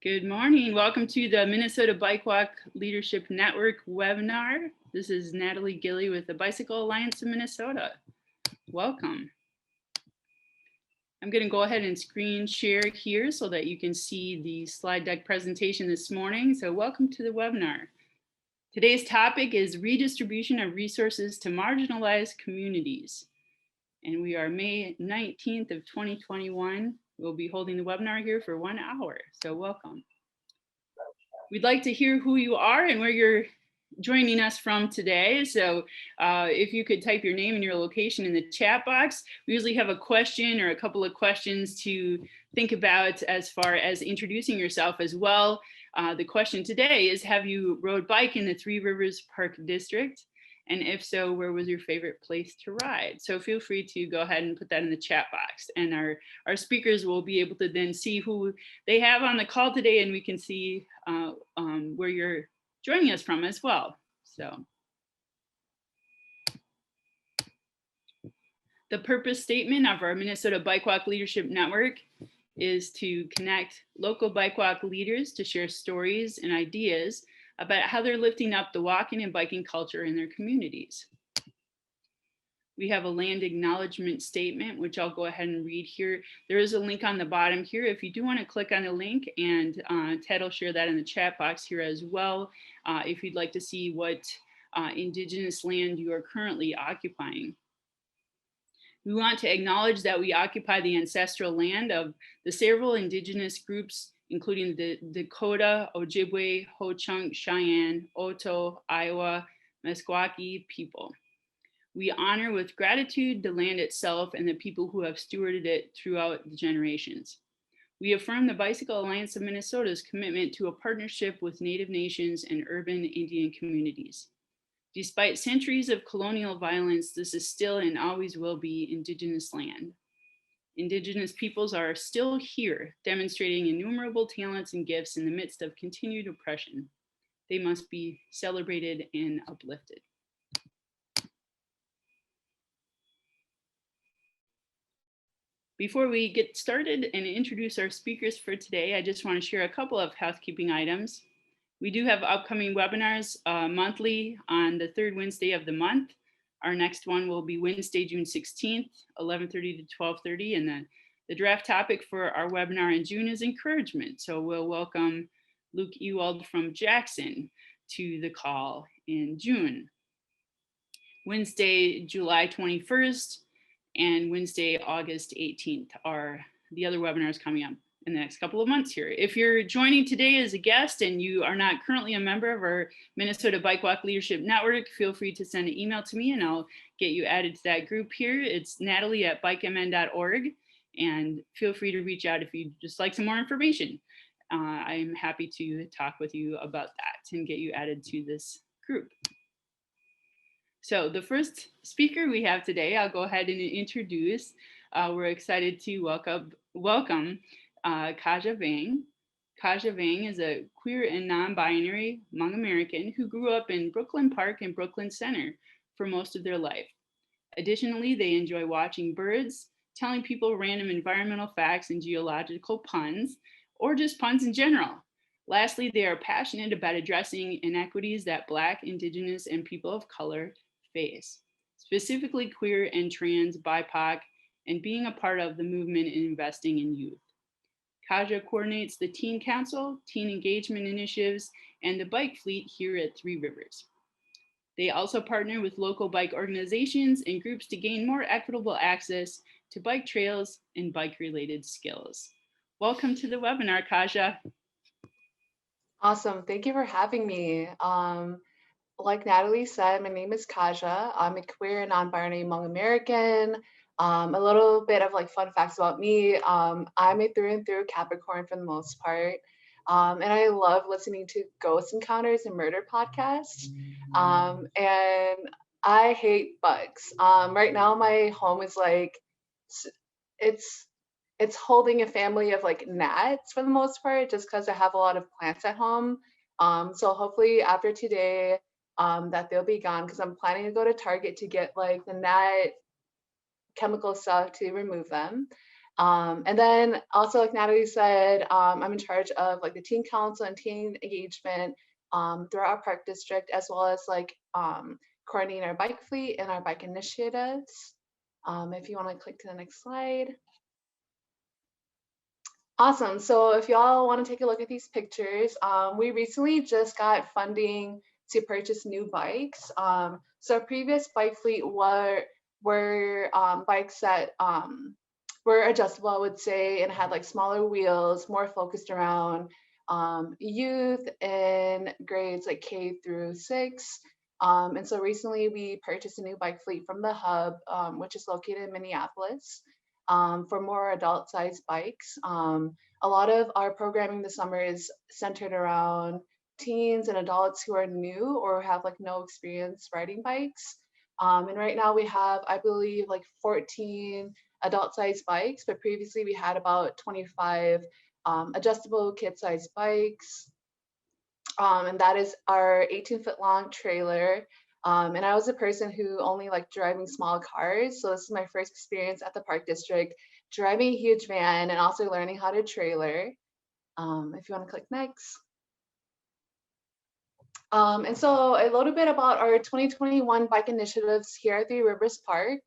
Good morning. Welcome to the Minnesota Bike Walk Leadership Network webinar. This is Natalie Gilly with the Bicycle Alliance of Minnesota. Welcome. I'm going to go ahead and screen share here so that you can see the slide deck presentation this morning. So welcome to the webinar. Today's topic is redistribution of resources to marginalized communities. And we are May 19th of 2021. We'll be holding the webinar here for 1 hour, so welcome. We'd like to hear who you are and where you're joining us from today. So if you could type your name and your location in the chat box. We usually have a question or a couple of questions to think about as far as introducing yourself as well. The question today is, have you rode bike in the Three Rivers Park District? And if so, where was your favorite place to ride? So feel free to go ahead and put that in the chat box. And our speakers will be able to then see who they have on the call today, and we can see where you're joining us from as well. So the purpose statement of our Minnesota Bike Walk Leadership Network is to connect local bike walk leaders to share stories and ideas about how they're lifting up the walking and biking culture in their communities. We have a land acknowledgement statement, which I'll go ahead and read here. There is a link on the bottom here if you do want to click on the link, and Ted will share that in the chat box here as well, if you'd like to see what Indigenous land you are currently occupying. We want to acknowledge that we occupy the ancestral land of the several Indigenous groups, including the Dakota, Ojibwe, Ho-Chunk, Cheyenne, Oto, Iowa, Meskwaki people. We honor with gratitude the land itself and the people who have stewarded it throughout the generations. We affirm the Bicycle Alliance of Minnesota's commitment to a partnership with Native nations and urban Indian communities. Despite centuries of colonial violence, this is still and always will be Indigenous land. Indigenous peoples are still here, demonstrating innumerable talents and gifts in the midst of continued oppression. They must be celebrated and uplifted. Before we get started and introduce our speakers for today, I just want to share a couple of housekeeping items. We do have upcoming webinars monthly on the third Wednesday of the month. Our next one will be Wednesday, June 16th, 11:30 to 12:30. And the draft topic for our webinar in June is encouragement. So we'll welcome Luke Ewald from Jackson to the call in June. Wednesday, July 21st and Wednesday, August 18th are the other webinars coming up in the next couple of months here. If you're joining today as a guest and you are not currently a member of our Minnesota Bike Walk Leadership Network, feel free to send an email to me and I'll get you added to that group here. It's natalie@bikemn.org, and feel free to reach out if you'd just like some more information. I'm happy to talk with you about that and get you added to this group. So the first speaker we have today, I'll go ahead and introduce. We're excited to welcome Kaja Vang. Kaja Vang is a queer and non-binary Hmong American who grew up in Brooklyn Park and Brooklyn Center for most of their life. Additionally, they enjoy watching birds, telling people random environmental facts and geological puns, or just puns in general. Lastly, they are passionate about addressing inequities that Black, Indigenous, and people of color face, specifically queer and trans, BIPOC, and being a part of the movement in investing in youth. Kaja coordinates the Teen Council, Teen Engagement Initiatives, and the bike fleet here at Three Rivers. They also partner with local bike organizations and groups to gain more equitable access to bike trails and bike-related skills. Welcome to the webinar, Kaja. Awesome, thank you for having me. Like Natalie said, my name is Kaja. I'm a queer and non-binary Hmong American. A little bit of fun facts about me. I'm a through and through Capricorn for the most part. And I love listening to ghost encounters and murder podcasts. And I hate bugs. Right now my home is it's holding a family of gnats for the most part, just because I have a lot of plants at home. So hopefully after today, that they'll be gone, because I'm planning to go to Target to get the gnat chemical stuff to remove them. And then also, like Natalie said, I'm in charge of like the teen council and teen engagement throughout our park district, as well as like coordinating our bike fleet and our bike initiatives. If you want to click to the next slide. Awesome. So if y'all want to take a look at these pictures, we recently just got funding to purchase new bikes. So our previous bike fleet were bikes that were adjustable, I would say, and had like smaller wheels, more focused around youth in grades like K through 6. And so recently we purchased a new bike fleet from the Hub, which is located in Minneapolis, for more adult-sized bikes. A lot of our programming this summer is centered around teens and adults who are new or have like no experience riding bikes. And right now we have, I believe, like 14 adult-sized bikes, but previously we had about 25 adjustable kid-sized bikes. And that is our 18-foot long trailer. And I was a person who only liked driving small cars. So this is my first experience at the park district, driving a huge van and also learning how to trailer. If you want to click next. And so a little bit about our 2021 bike initiatives here at Three Rivers Park.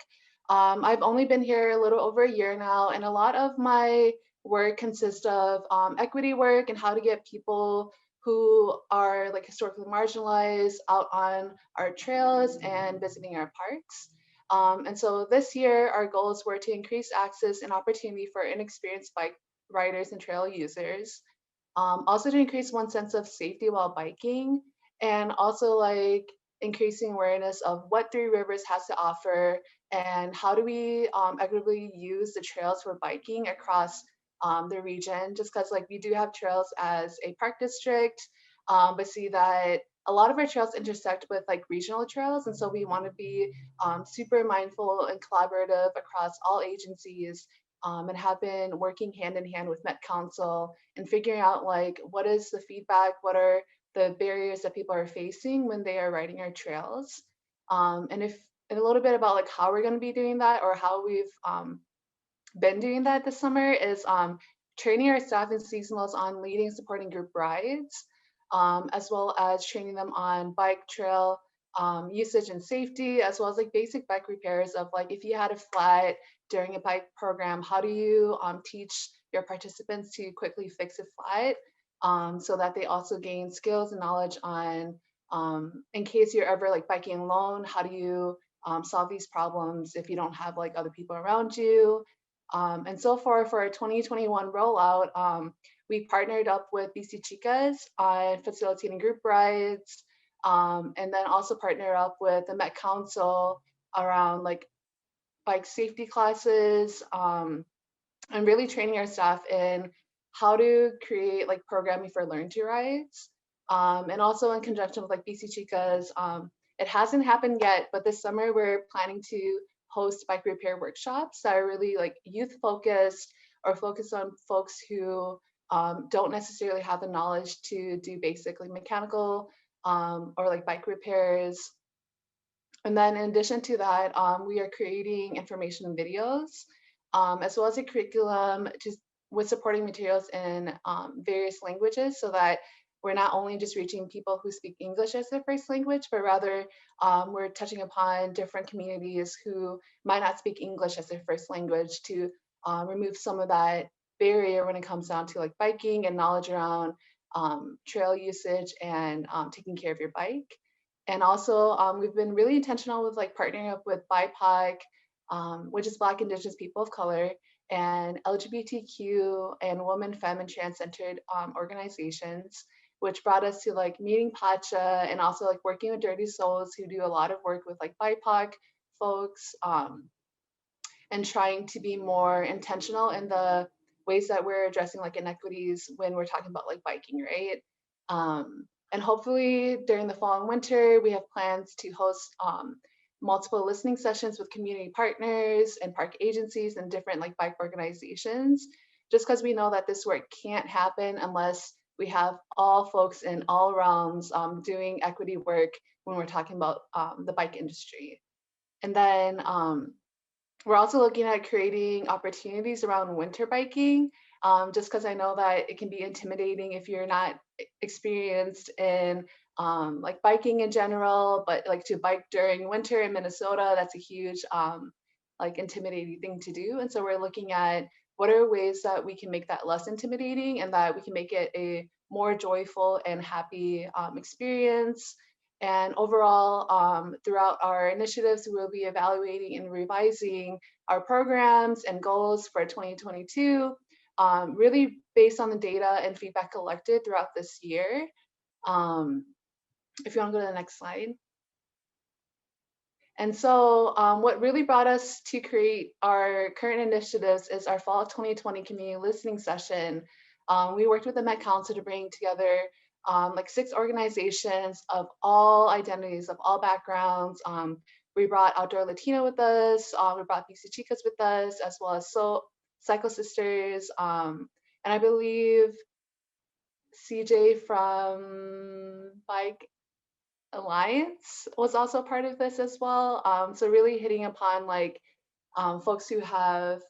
I've only been here a little over a year now, and a lot of my work consists of equity work and how to get people who are like historically marginalized out on our trails and visiting our parks. And so this year, our goals were to increase access and opportunity for inexperienced bike riders and trail users. Also to increase one's sense of safety while biking, and also like increasing awareness of what Three Rivers has to offer and how do we equitably use the trails for biking across the region, just because like we do have trails as a park district, but see that a lot of our trails intersect with like regional trails, and so we want to be super mindful and collaborative across all agencies, and have been working hand in hand with Met Council and figuring out like what is the feedback, what are the barriers that people are facing when they are riding our trails, and a little bit about like how we're going to be doing that, or how we've been doing that this summer is training our staff and seasonals on leading and supporting group rides, as well as training them on bike trail usage and safety, as well as like basic bike repairs of like if you had a flat during a bike program, how do you teach your participants to quickly fix a flat, so that they also gain skills and knowledge on in case you're ever like biking alone, how do you solve these problems if you don't have like other people around you. And so far for our 2021 rollout, we partnered up with Bici Xicas on facilitating group rides, and then also partner up with the Met Council around like bike safety classes, and really training our staff in how to create like programming for Learn to Rides. And also in conjunction with like Bici Xicas, it hasn't happened yet, but this summer we're planning to host bike repair workshops that are really like youth focused or focused on folks who don't necessarily have the knowledge to do basically mechanical or like bike repairs. And then in addition to that, we are creating information videos, as well as a curriculum just with supporting materials in various languages, so that we're not only just reaching people who speak English as their first language, but rather we're touching upon different communities who might not speak English as their first language, to remove some of that barrier when it comes down to like biking and knowledge around trail usage and taking care of your bike. And also we've been really intentional with like partnering up with BIPOC, which is Black, Indigenous, People of Color, and LGBTQ and women, femme, and trans-centered organizations, which brought us to like meeting Pacha and also like working with Dirty Souls, who do a lot of work with like BIPOC folks, and trying to be more intentional in the ways that we're addressing like inequities when we're talking about like biking, right? And hopefully during the fall and winter, we have plans to host multiple listening sessions with community partners and park agencies and different like bike organizations, just because we know that this work can't happen unless we have all folks in all realms doing equity work when we're talking about the bike industry. And then We're also looking at creating opportunities around winter biking, just because I know that it can be intimidating if you're not experienced in like biking in general, but like to bike during winter in Minnesota, that's a huge like intimidating thing to do. And so we're looking at what are ways that we can make that less intimidating and that we can make it a more joyful and happy experience. And overall, throughout our initiatives, we'll be evaluating and revising our programs and goals for 2022, really based on the data and feedback collected throughout this year. Um, if you want to go to the next slide. And so what really brought us to create our current initiatives is our fall 2020 community listening session. We worked with the Met Council to bring together like 6 organizations of all identities, of all backgrounds. We brought Outdoor Latino with us, we brought Bici Xicas with us, as well as Cycle Sisters, and I believe CJ from Bike Alliance was also part of this as well. So really hitting upon like folks who have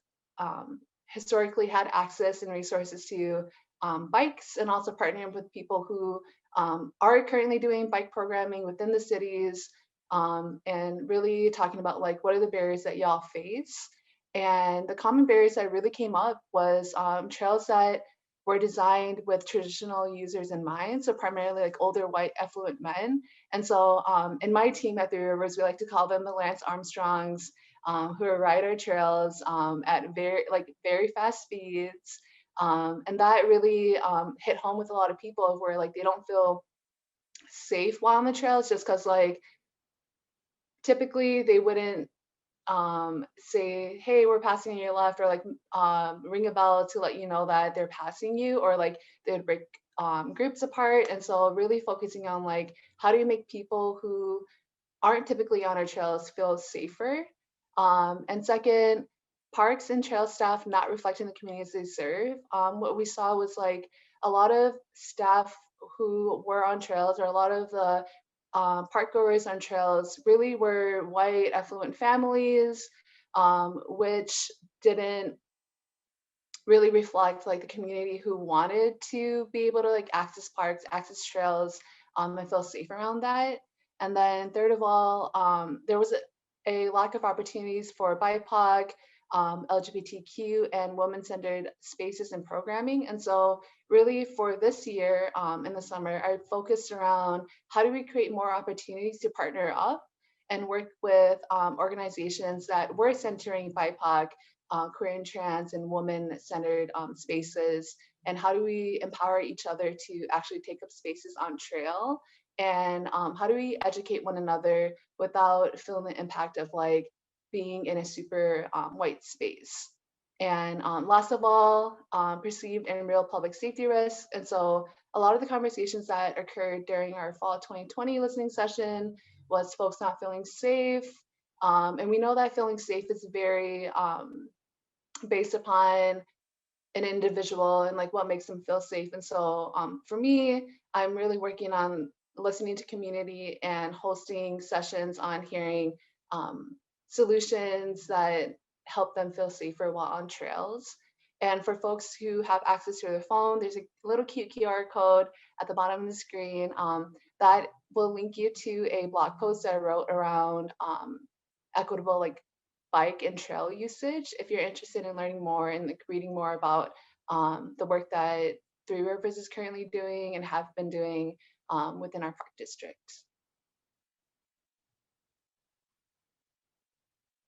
historically had access and resources to bikes, and also partnering with people who are currently doing bike programming within the cities, and really talking about like what are the barriers that y'all face. And the common barriers that really came up was trails that were designed with traditional users in mind, so primarily like older white affluent men. And so in my team at Three Rivers, we like to call them the Lance Armstrongs, who ride our trails at very fast speeds. And that really hit home with a lot of people where like they don't feel safe while on the trails, just because like typically they wouldn't say, hey, we're passing your left, or like ring a bell to let you know that they're passing you, or like they would break groups apart. And so really focusing on like how do you make people who aren't typically on our trails feel safer. And second, parks and trail staff not reflecting the communities they serve. What we saw was like a lot of staff who were on trails, or a lot of the park goers on trails really were white affluent families, which didn't really reflect like the community who wanted to be able to like access parks, access trails, and feel safe around that. And then third of all, there was a lack of opportunities for BIPOC, LGBTQ, and women-centered spaces and programming. And so really for this year, in the summer, I focused around how do we create more opportunities to partner up and work with organizations that were centering BIPOC, queer and trans and woman-centered spaces, and how do we empower each other to actually take up spaces on trail, and how do we educate one another without feeling the impact of like being in a super white space. And last of all, perceived and real public safety risks. And so a lot of the conversations that occurred during our fall 2020 listening session was folks not feeling safe. And we know that feeling safe is very based upon an individual and like what makes them feel safe. And so for me, I'm really working on listening to community and hosting sessions on hearing solutions that help them feel safer while on trails. And for folks who have access to their phone, there's a little cute QR code at the bottom of the screen that will link you to a blog post that I wrote around equitable like bike and trail usage, if you're interested in learning more and like reading more about the work that Three Rivers is currently doing and have been doing within our park district.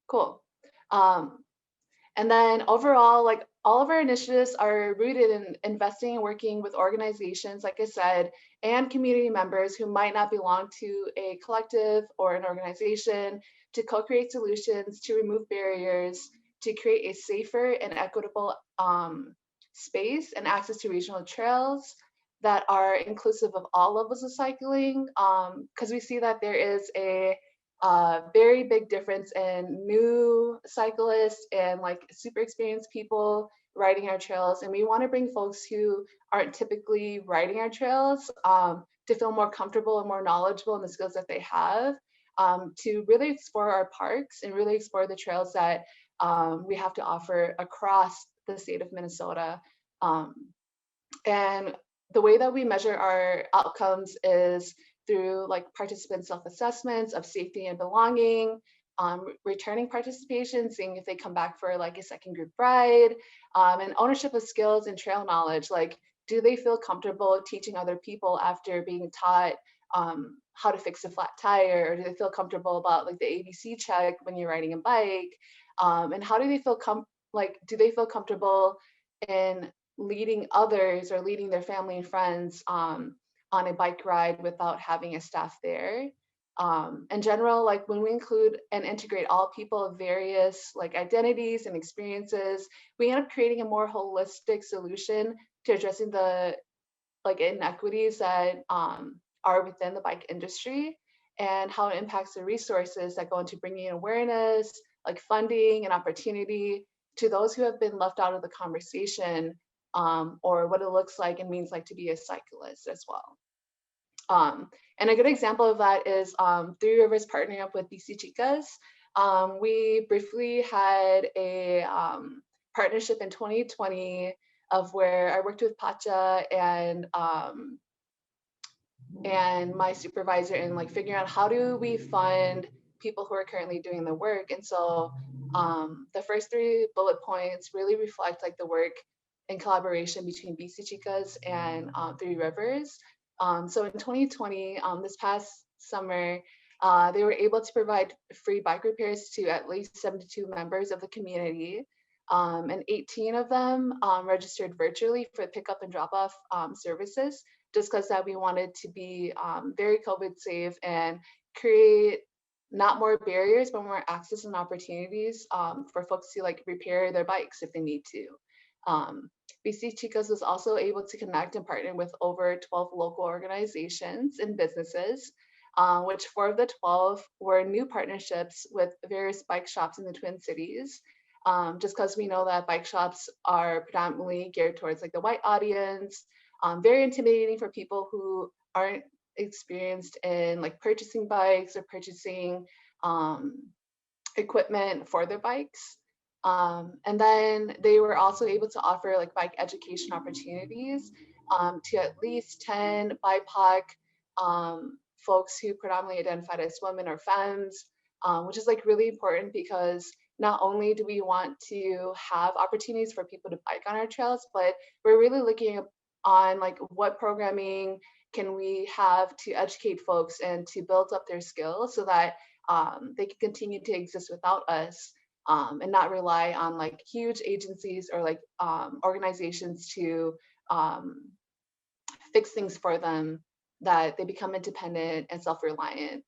Cool. And then overall, like all of our initiatives are rooted in investing and working with organizations, like I said, and community members who might not belong to a collective or an organization, to co-create solutions, to remove barriers, to create a safer and equitable space and access to regional trails that are inclusive of all levels of cycling. Because we see that there is a very big difference in new cyclists and like super experienced people riding our trails. And we want to bring folks who aren't typically riding our trails to feel more comfortable and more knowledgeable in the skills that they have, to really explore our parks and really explore the trails that we have to offer across the state of Minnesota. And the way that we measure our outcomes is through like participant self-assessments of safety and belonging, returning participation, seeing if they come back for like a second group ride, and ownership of skills and trail knowledge. Like, do they feel comfortable teaching other people after being taught how to fix a flat tire, or do they feel comfortable about like the ABC check when you're riding a bike? And how do they feel do they feel comfortable in leading others or leading their family and friends on a bike ride without having a staff there? In general, like when we include and integrate all people of various like identities and experiences, we end up creating a more holistic solution to addressing the like inequities that are within the bike industry, and how it impacts the resources that go into bringing awareness, like funding and opportunity to those who have been left out of the conversation, or what it looks like and means like to be a cyclist as well. And a good example of that is Three Rivers partnering up with Bici Xicas. We briefly had a partnership in 2020 of where I worked with Pacha and my supervisor in like figuring out how do we fund people who are currently doing the work. And so the first 3 bullet points really reflect like the work in collaboration between Bici Xicas and Three Rivers. So in 2020, this past summer, they were able to provide free bike repairs to at least 72 members of the community. And 18 of them registered virtually for pickup and drop off services, just because that we wanted to be very COVID safe and create not more barriers, but more access and opportunities for folks to like repair their bikes if they need to. Bici Xicas was also able to connect and partner with over 12 local organizations and businesses, which 4 of the 12 were new partnerships with various bike shops in the Twin Cities. Just because we know that bike shops are predominantly geared towards like the white audience, very intimidating for people who aren't experienced in like purchasing bikes or purchasing equipment for their bikes. And then they were also able to offer like bike education opportunities to at least 10 BIPOC folks who predominantly identified as women or femmes, which is like really important because not only do we want to have opportunities for people to bike on our trails, but we're really looking on like what programming can we have to educate folks and to build up their skills so that they can continue to exist without us, and not rely on like huge agencies or like organizations to fix things for them, that they become independent and self-reliant.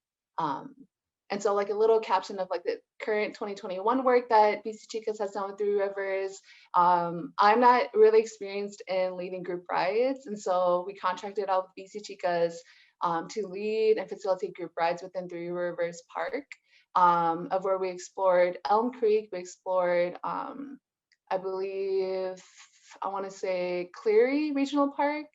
And so like a little caption of like the current 2021 work that Bici Xicas has done with Three Rivers. I'm not really experienced in leading group rides. And so we contracted out with Bici Xicas to lead and facilitate group rides within Three Rivers Park, of where we explored Elm Creek, we explored, I believe, I wanna say Cleary Regional Park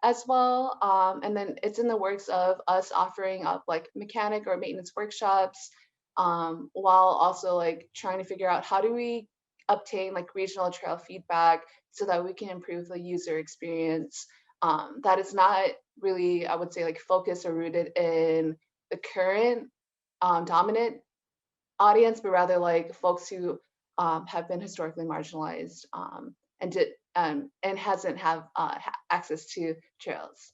as well. And then it's in the works of us offering up like mechanic or maintenance workshops, while also like trying to figure out how do we obtain like regional trail feedback so that we can improve the user experience. That is not really, I would say, like focused or rooted in the current dominant audience, but rather like folks who have been historically marginalized and hasn't have access to trails.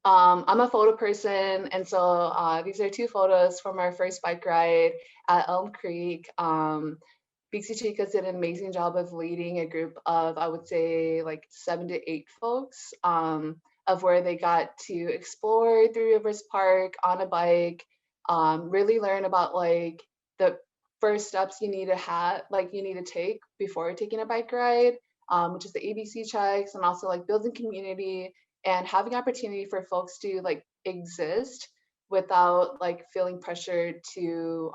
I'm a photo person, and so these are 2 photos from our first bike ride at Elm Creek. Bici Xicas did an amazing job of leading a group of, I would say, like 7 to 8 folks, of where they got to explore Three Rivers Park on a bike, really learn about like the first steps you need to take before taking a bike ride, which is the ABC checks, and also like building community and having opportunity for folks to like exist without like feeling pressured to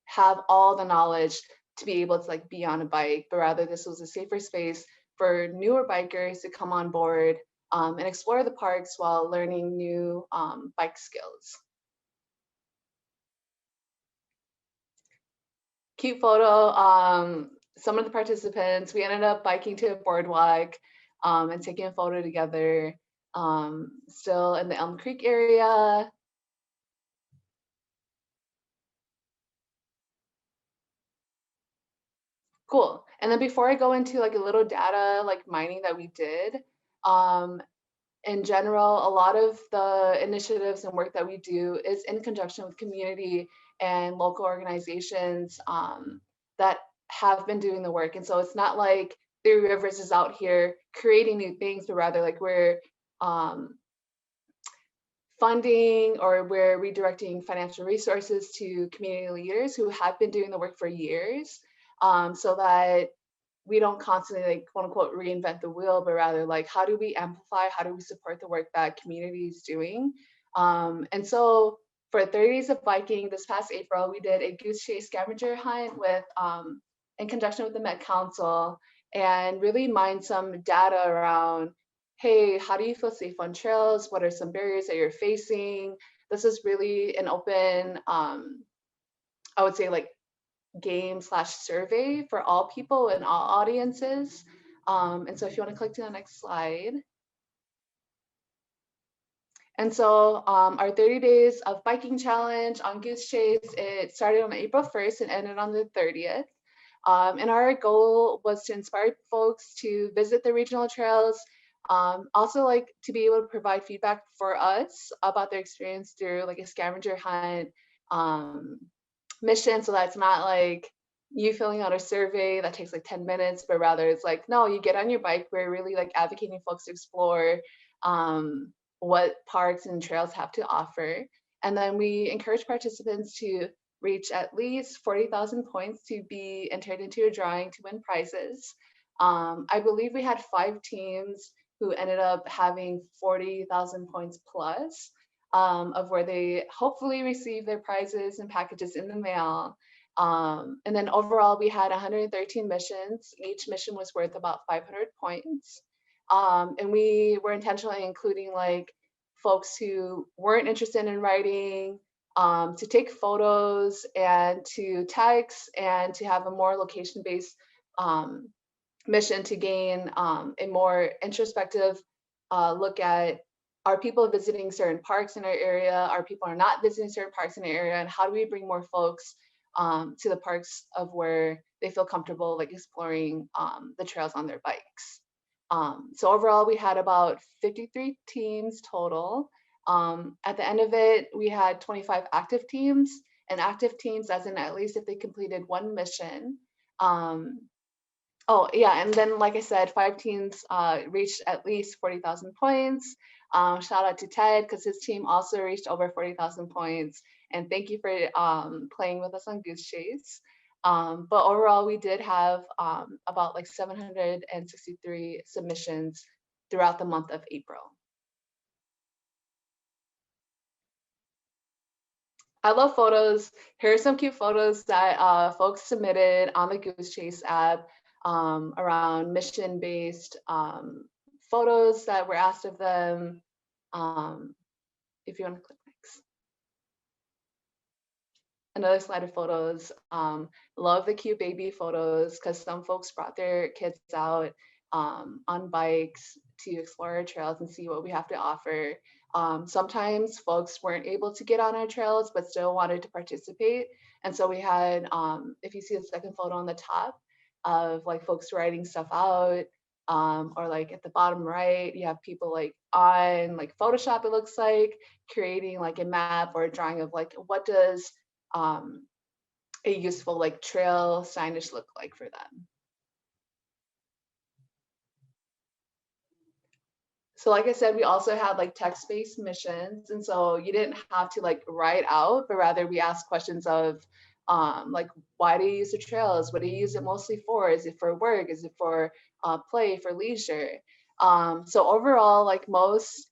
have all the knowledge to be able to like be on a bike, but rather this was a safer space for newer bikers to come on board and explore the parks while learning new bike skills. cute photo. Some of the participants, we ended up biking to a boardwalk and taking a photo together, still in the Elm Creek area. Cool. And then before I go into like a little data like mining that we did, in general, a lot of the initiatives and work that we do is in conjunction with community and local organizations that have been doing the work. And so it's not like Three Rivers is out here creating new things, but rather like we're funding or we're redirecting financial resources to community leaders who have been doing the work for years, so that we don't constantly like quote unquote reinvent the wheel, but rather like how do we amplify, how do we support the work that community is doing. And so for 30 days of biking this past April, we did a goose chase scavenger hunt with in conjunction with the Met Council, and really mined some data around, hey, how do you feel safe on trails? What are some barriers that you're facing? This is really an open, I would say like game / survey for all people and all audiences. And so if you want to click to the next slide. And so our 30 days of biking challenge on Goose Chase, it started on April 1st and ended on the 30th. And our goal was to inspire folks to visit the regional trails, also like to be able to provide feedback for us about their experience through like a scavenger hunt mission. So that's not like you filling out a survey that takes like 10 minutes, but rather it's like, no, you get on your bike. We're really like advocating folks to explore what parks and trails have to offer. And then we encourage participants to reach at least 40,000 points to be entered into a drawing to win prizes. I believe we had 5 teams who ended up having 40,000 points plus, of where they hopefully receive their prizes and packages in the mail. And then overall, we had 113 missions. Each mission was worth about 500 points. And we were intentionally including like folks who weren't interested in writing, to take photos and to text and to have a more location-based mission to gain a more introspective look at, are people visiting certain parks in our area? Are people are not visiting certain parks in our area? And how do we bring more folks to the parks of where they feel comfortable like exploring the trails on their bikes? So overall, we had about 53 teams total. At the end of it, we had 25 active teams, and active teams as in at least if they completed one mission. Oh yeah, and then like I said, 5 teams reached at least 40,000 points. Shout out to Ted because his team also reached over 40,000 points. And thank you for playing with us on Goose Chase. But overall, we did have about like 763 submissions throughout the month of April. I love photos. Here are some cute photos that folks submitted on the Goose Chase app around mission-based photos that were asked of them. If you want to click next. Another slide of photos. Love the cute baby photos because some folks brought their kids out on bikes to explore our trails and see what we have to offer. Sometimes folks weren't able to get on our trails, but still wanted to participate. And so we had, if you see the second photo on the top of like folks writing stuff out, or like at the bottom right, you have people like on like Photoshop, it looks like, creating like a map or a drawing of like, what does a useful like trail signage look like for them. So like I said, we also had like text-based missions. And so you didn't have to like write out, but rather we asked questions of like, why do you use the trails? What do you use it mostly for? Is it for work? Is it for play, for leisure? So overall, like most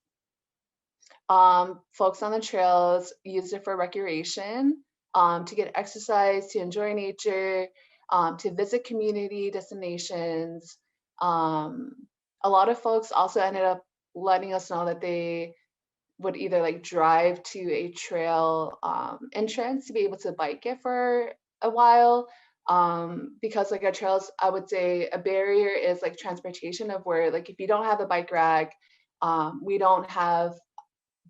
folks on the trails used it for recreation, to get exercise, to enjoy nature, to visit community destinations. A lot of folks also ended up letting us know that they would either like drive to a trail entrance to be able to bike it for a while, Because like our trails, I would say a barrier is like transportation, of where like if you don't have a bike rack, we don't have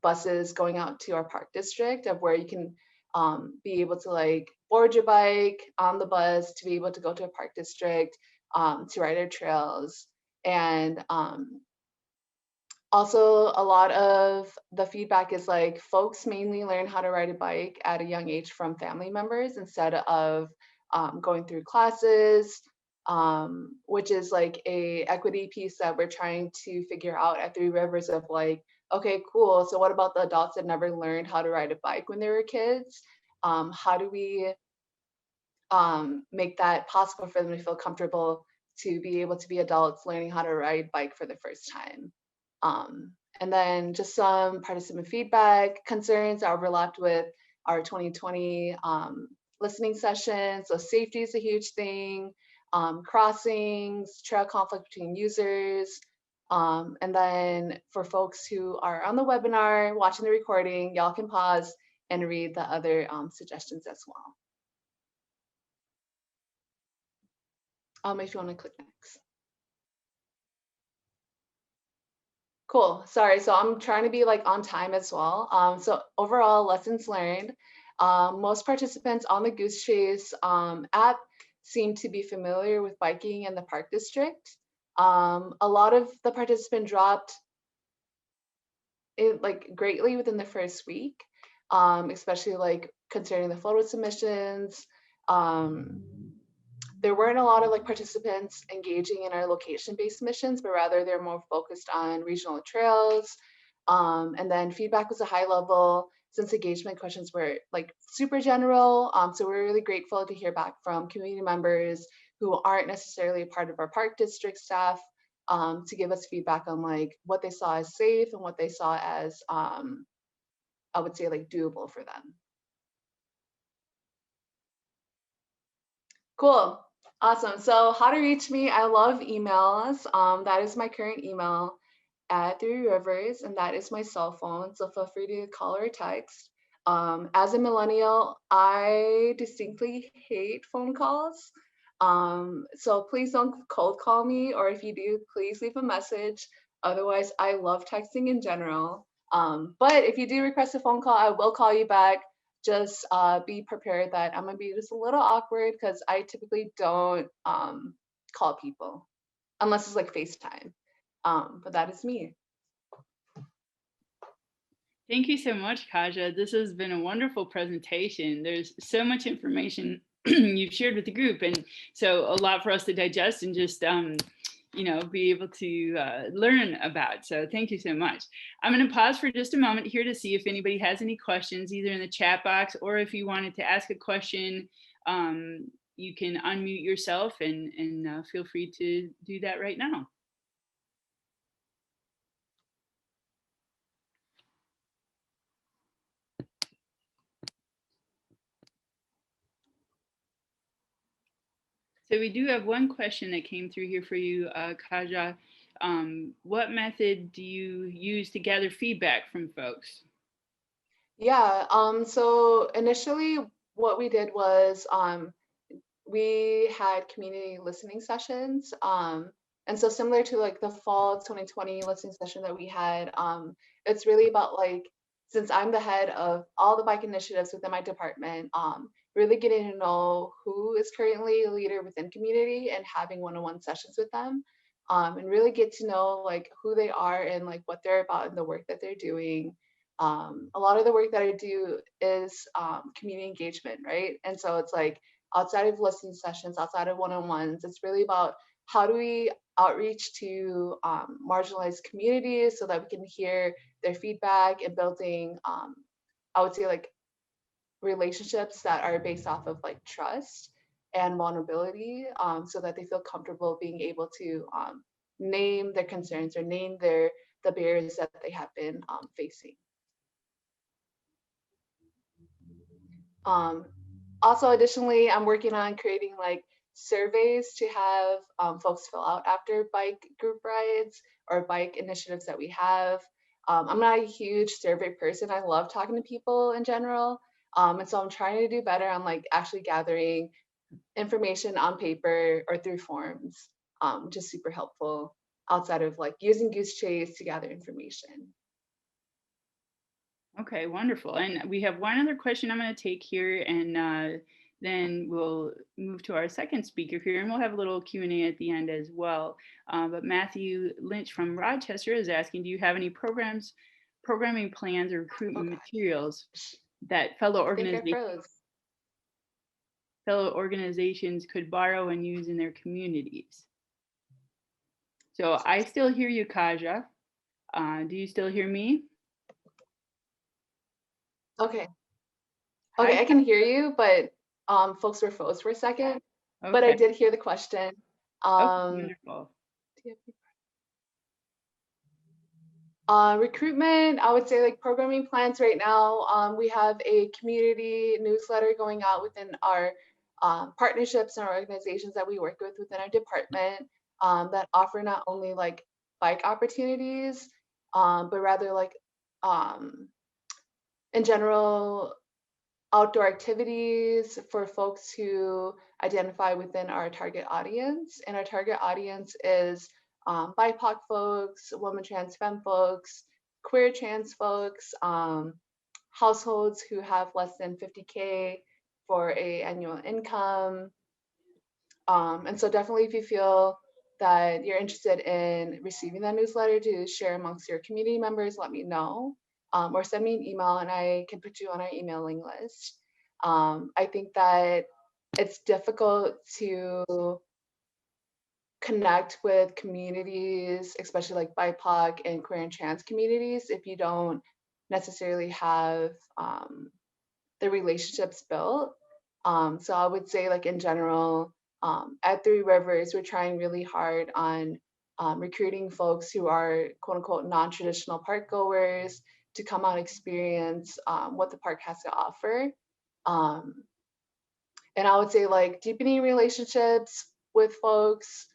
buses going out to our park district, of where you can be able to like board your bike on the bus to be able to go to a park district, to ride our trails. And also, a lot of the feedback is like folks mainly learn how to ride a bike at a young age from family members instead of going through classes, which is like a equity piece that we're trying to figure out at Three Rivers, of like, okay, cool. So what about the adults that never learned how to ride a bike when they were kids? How do we make that possible for them to feel comfortable to be able to be adults learning how to ride bike for the first time? And then just some participant feedback concerns that overlapped with our 2020 listening session. So safety is a huge thing, crossings, trail conflict between users. And then for folks who are on the webinar, watching the recording, y'all can pause and read the other suggestions as well. If you want to click next. Cool. Sorry. So I'm trying to be like on time as well. So overall lessons learned. Most participants on the Goose Chase app seem to be familiar with biking in the park district. A lot of the participants dropped it like greatly within the first week, especially like concerning the photo submissions. There weren't a lot of like participants engaging in our location-based missions, but rather they're more focused on regional trails. And then feedback was a high level, since engagement questions were like super general. So we're really grateful to hear back from community members who aren't necessarily a part of our park district staff, to give us feedback on like what they saw as safe and what they saw as, I would say, like doable for them. Cool. Awesome. So how to reach me? I love emails. That is my current email at Three Rivers, and that is my cell phone. So feel free to call or text. As a millennial, I distinctly hate phone calls. So please don't cold call me, or if you do, please leave a message. Otherwise, I love texting in general. But if you do request a phone call, I will call you back. Just be prepared that I'm gonna be just a little awkward, because I typically don't call people unless it's like FaceTime. But that is me. Thank you so much, Kaja. This has been a wonderful presentation. There's so much information you've shared with the group, and so a lot for us to digest and just be able to learn about. So thank you so much. I'm going to pause for just a moment here to see if anybody has any questions, either in the chat box, or if you wanted to ask a question, you can unmute yourself and feel free to do that right now. So we do have one question that came through here for you, Kaja. What method do you use to gather feedback from folks? Yeah, so initially what we did was we had community listening sessions. And so similar to like the fall 2020 listening session that we had, it's really about like, since I'm the head of all the bike initiatives within my department, really getting to know who is currently a leader within community and having one-on-one sessions with them, and really get to know like who they are and like what they're about and the work that they're doing. A lot of the work that I do is community engagement, right? And so it's like outside of listening sessions, outside of one-on-ones, it's really about how do we outreach to marginalized communities so that we can hear their feedback and building, I would say, like relationships that are based off of like trust and vulnerability, so that they feel comfortable being able to name their concerns or name the barriers that they have been facing. Also, additionally, I'm working on creating like surveys to have folks fill out after bike group rides or bike initiatives that we have. I'm not a huge survey person. I love talking to people in general. And so I'm trying to do better on like actually gathering information on paper or through forms, which is super helpful outside of like using Goose Chase to gather information. Okay, wonderful. And we have one other question I'm going to take here, and then we'll move to our second speaker here, and we'll have a little Q&A at the end as well. But Matthew Lynch from Rochester is asking, do you have any programming plans or recruitment materials that fellow organizations could borrow and use in their communities? So I still hear you, Kaja. Do you still hear me? Okay. Okay, I can hear you, but folks were froze for a second. Okay. But I did hear the question. Wonderful. Recruitment, I would say like programming plans right now. We have a community newsletter going out within our partnerships and our organizations that we work with within our department that offer not only like bike opportunities, but rather like in general outdoor activities for folks who identify within our target audience. And our target audience is BIPOC folks, women, trans, femme folks, queer trans folks, households who have less than 50K for an annual income. And so definitely if you feel that you're interested in receiving that newsletter to share amongst your community members, let me know. Or send me an email and I can put you on our emailing list. I think that it's difficult to connect with communities, especially like BIPOC and queer and trans communities, if you don't necessarily have the relationships built. So I would say like in general, at Three Rivers, we're trying really hard on recruiting folks who are quote unquote non-traditional park goers to come out and experience what the park has to offer. And I would say like deepening relationships with folks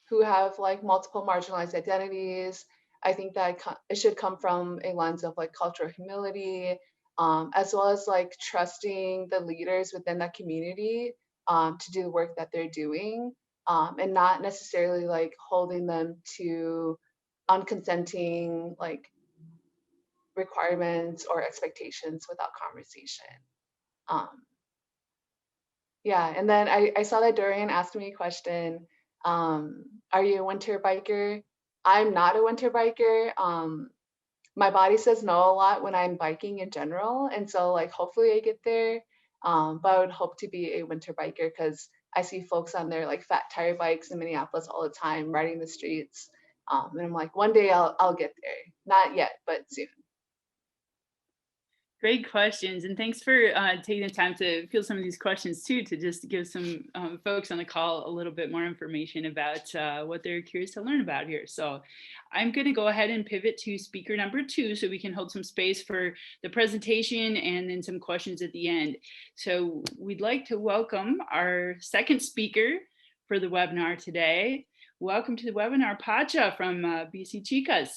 who have like multiple marginalized identities. I think that it should come from a lens of like cultural humility, as well as like trusting the leaders within that community to do the work that they're doing, and not necessarily like holding them to unconsenting like requirements or expectations without conversation. Yeah, and then I saw that Dorian asked me a question, are you a winter biker? I'm not a winter biker. My body says no a lot when I'm biking in general, and so like hopefully I get there, but I would hope to be a winter biker because I see folks on their like fat tire bikes in Minneapolis all the time riding the streets, and I'm like, one day I'll get there. Not yet, but soon. Great questions, and thanks for taking the time to field some of these questions too, to just give some folks on the call a little bit more information about what they're curious to learn about here. So I'm going to go ahead and pivot to speaker number 2 so we can hold some space for the presentation and then some questions at the end. So we'd like to welcome our second speaker for the webinar today. Welcome to the webinar, Pacha from Bici Xicas.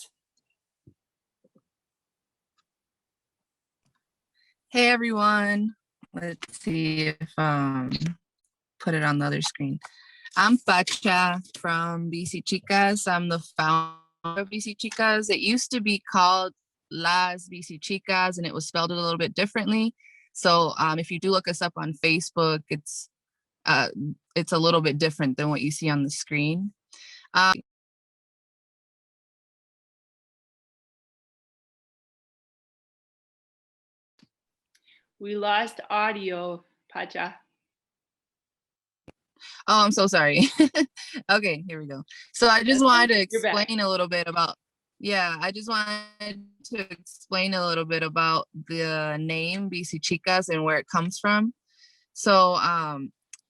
Hey everyone, let's see if put it on the other screen. I'm Pacha from Bici Xicas. I'm the founder of Bici Xicas. It used to be called Las Bici Xicas and it was spelled a little bit differently. So if you do look us up on Facebook, it's a little bit different than what you see on the screen. We lost audio, Pacha. Oh, I'm so sorry. Okay, here we go. So I just wanted to explain a little bit about, I just wanted to explain a little bit about the name Bici Xicas and where it comes from. So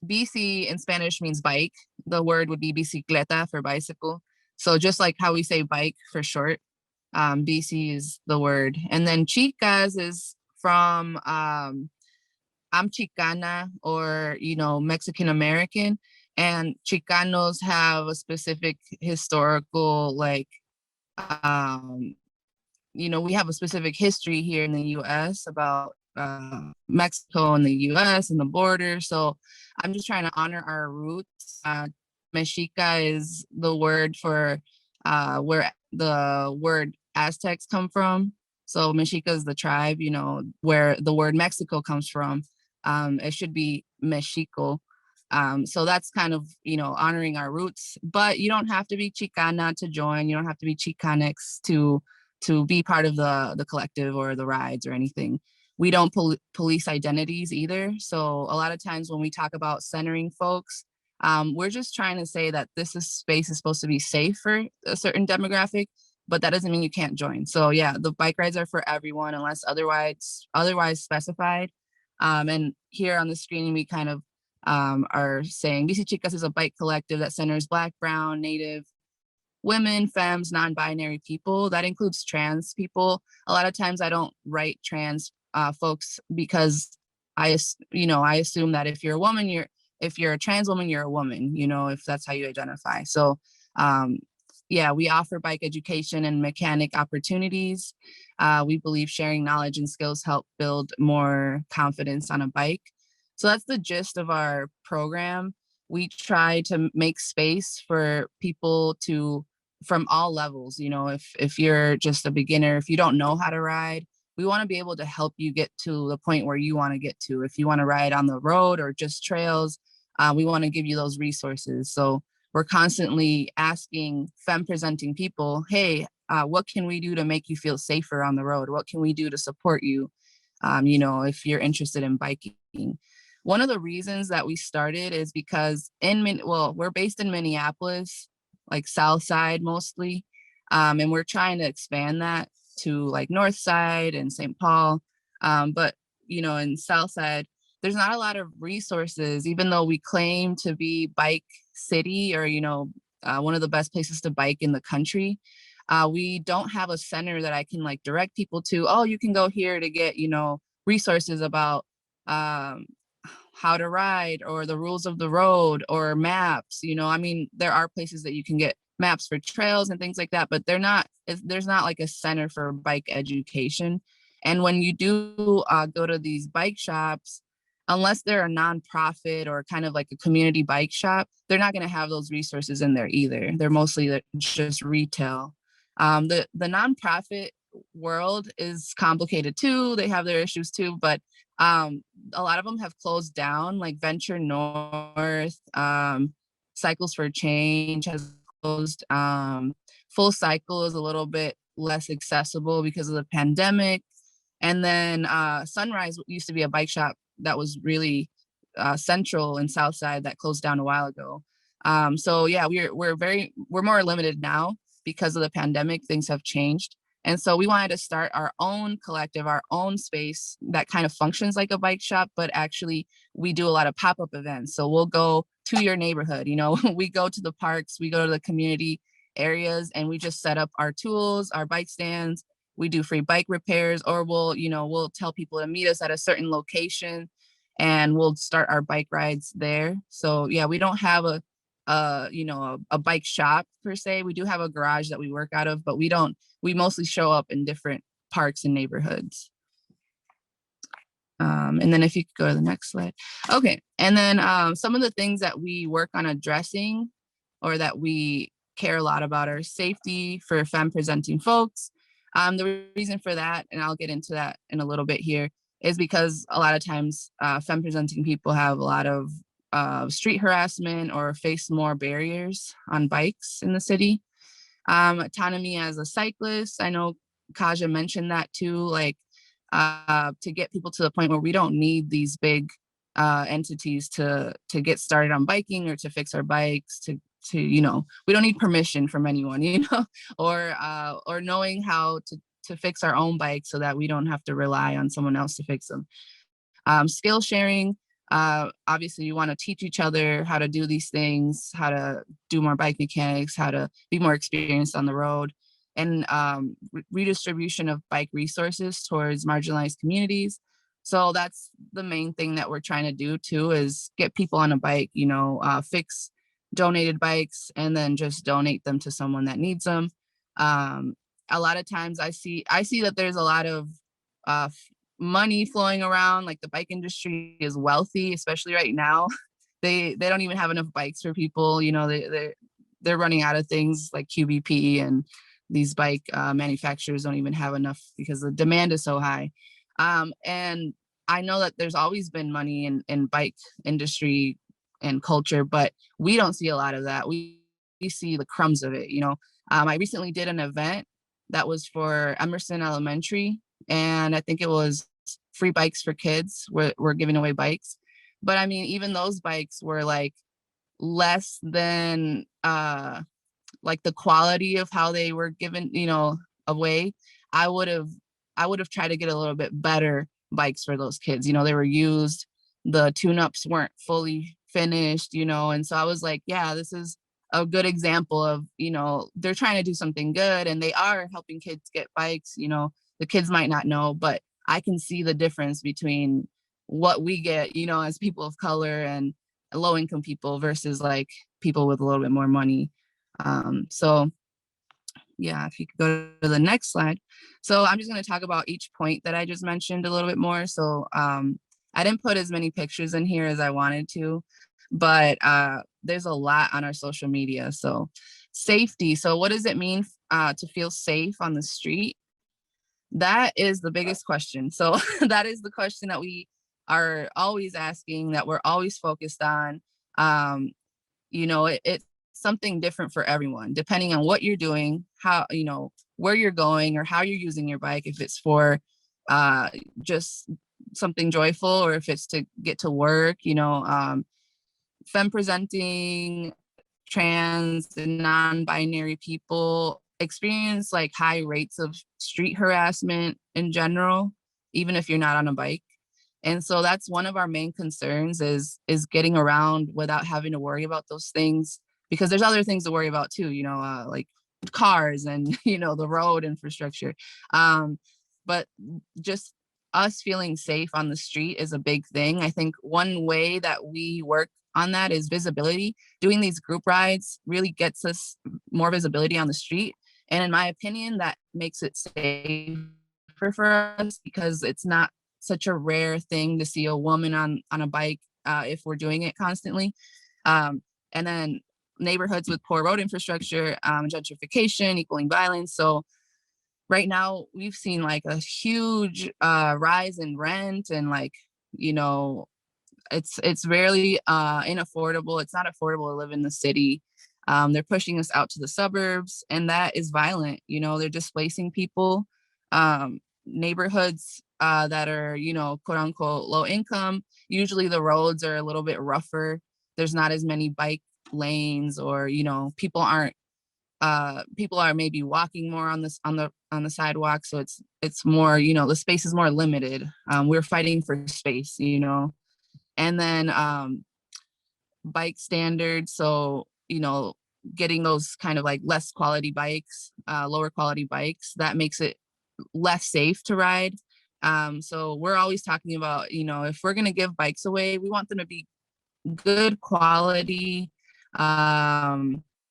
bici in Spanish means bike. The word would be bicicleta for bicycle. So just like how we say bike for short, bici is the word. And then chicas is from I'm Chicana, or, you know, Mexican American, and Chicanos have a specific historical, like, you know, we have a specific history here in the US about Mexico and the US and the border. So I'm just trying to honor our roots. Mexica is the word for where the word Aztecs come from. So Mexica is the tribe, you know, where the word Mexico comes from. It should be Mexico. So that's kind of, you know, honoring our roots, but you don't have to be Chicana to join. You don't have to be Chicanx to be part of the collective or the rides or anything. We don't police identities either. So a lot of times when we talk about centering folks, we're just trying to say that space is supposed to be safe for a certain demographic, but that doesn't mean you can't join. So yeah, the bike rides are for everyone unless otherwise specified. And here on the screen, we kind of are saying Bici Xicas is a bike collective that centers Black, Brown, Native, women, femmes, non-binary people. That includes trans people. A lot of times I don't write trans folks because I assume that if you're a woman, if you're a trans woman, you're a woman, you know, if that's how you identify. So yeah, we offer bike education and mechanic opportunities. We believe sharing knowledge and skills help build more confidence on a bike. So that's the gist of our program. We try to make space for people from all levels. You know, if you're just a beginner, if you don't know how to ride, we want to be able to help you get to the point where you want to get to. If you want to ride on the road or just trails, we want to give you those resources. So we're constantly asking femme presenting people, hey, what can we do to make you feel safer on the road? What can we do to support you? You know, if you're interested in biking. One of the reasons that we started is because we're based in Minneapolis, like South Side mostly. And we're trying to expand that to like North Side and St. Paul. But, you know, in South Side, there's not a lot of resources, even though we claim to be bike city or, you know, one of the best places to bike in the country. We don't have a center that I can like direct people to, oh, you can go here to get, you know, resources about how to ride or the rules of the road or maps. You know, I mean, there are places that you can get maps for trails and things like that, but there's not like a center for bike education. And when you do go to these bike shops, unless they're a nonprofit or kind of like a community bike shop, they're not going to have those resources in there either. They're mostly just retail. The nonprofit world is complicated too. They have their issues too, but a lot of them have closed down, like Venture North, Cycles for Change has closed. Full Cycle is a little bit less accessible because of the pandemic. And then Sunrise used to be a bike shop that was really central in Southside that closed down a while ago. So yeah, we're more limited now because of the pandemic. Things have changed. And so we wanted to start our own collective, our own space that kind of functions like a bike shop, but actually we do a lot of pop-up events. So we'll go to your neighborhood, you know, we go to the parks, we go to the community areas, and we just set up our tools, our bike stands. We do free bike repairs, or we'll tell people to meet us at a certain location and we'll start our bike rides there. So yeah, we don't have a bike shop per se. We do have a garage that we work out of, but we mostly show up in different parks and neighborhoods. And then if you could go to the next slide. Okay, and then some of the things that we work on addressing or that we care a lot about are safety for femme presenting folks. The reason for that, and I'll get into that in a little bit here, is because a lot of times femme presenting people have a lot of street harassment or face more barriers on bikes in the city. Autonomy as a cyclist, I know Kaja mentioned that too, like to get people to the point where we don't need these big entities to get started on biking or to fix our bikes, to we don't need permission from anyone, or knowing how to fix our own bikes so that we don't have to rely on someone else to fix them. Skill sharing, obviously you want to teach each other how to do these things, how to do more bike mechanics, how to be more experienced on the road, and redistribution of bike resources towards marginalized communities. So that's the main thing that we're trying to do too, is get people on a bike, fix donated bikes and then just donate them to someone that needs them. A lot of times I see that there's a lot of money flowing around. Like the bike industry is wealthy, especially right now. They don't even have enough bikes for people. You know, they're running out of things like QBP, and these bike manufacturers don't even have enough because the demand is so high. And I know that there's always been money in bike industry and culture, but we don't see a lot of that. We see the crumbs of it, you know. I recently did an event that was for Emerson Elementary, and I think it was free bikes for kids. We're giving away bikes. But I mean, even those bikes were like less than like the quality of how they were given, you know, away. I would have tried to get a little bit better bikes for those kids. You know, they were used, the tune-ups weren't fully finished, you know, and so I was like, yeah, this is a good example of, you know, they're trying to do something good and they are helping kids get bikes. You know, the kids might not know, but I can see the difference between what we get, you know, as people of color and low income people versus like people with a little bit more money. So yeah, if you could go to the next slide. So I'm just going to talk about each point that I just mentioned a little bit more. So I didn't put as many pictures in here as I wanted to, but there's a lot on our social media. So safety. So what does it mean to feel safe on the street? That is the biggest question. So that is the question that we are always asking, that we're always focused on. You know, it's something different for everyone, depending on what you're doing, how, you know, where you're going or how you're using your bike, if it's for just something joyful or if it's to get to work, you know, femme presenting, trans and non-binary people experience like high rates of street harassment in general, even if you're not on a bike. And so that's one of our main concerns is getting around without having to worry about those things, because there's other things to worry about too, you know, like cars and, you know, the road infrastructure. But just us feeling safe on the street is a big thing. I think one way that we work on that is visibility. Doing these group rides really gets us more visibility on the street. And in my opinion, that makes it safer for us because it's not such a rare thing to see a woman on a bike if we're doing it constantly. And then neighborhoods with poor road infrastructure, gentrification, equaling violence. So right now we've seen like a huge rise in rent and like, you know, it's rarely inaffordable. It's not affordable to live in the city. They're pushing us out to the suburbs, and that is violent. You know, they're displacing people. Neighborhoods that are, you know, quote unquote low income, usually the roads are a little bit rougher. There's not as many bike lanes, or, you know, people are maybe walking more on the sidewalk. So it's more, you know, the space is more limited. We're fighting for space, you know. And then bike standards. So, you know, getting those kind of like less quality bikes, lower quality bikes, that makes it less safe to ride. So we're always talking about, you know, if we're going to give bikes away, we want them to be good quality,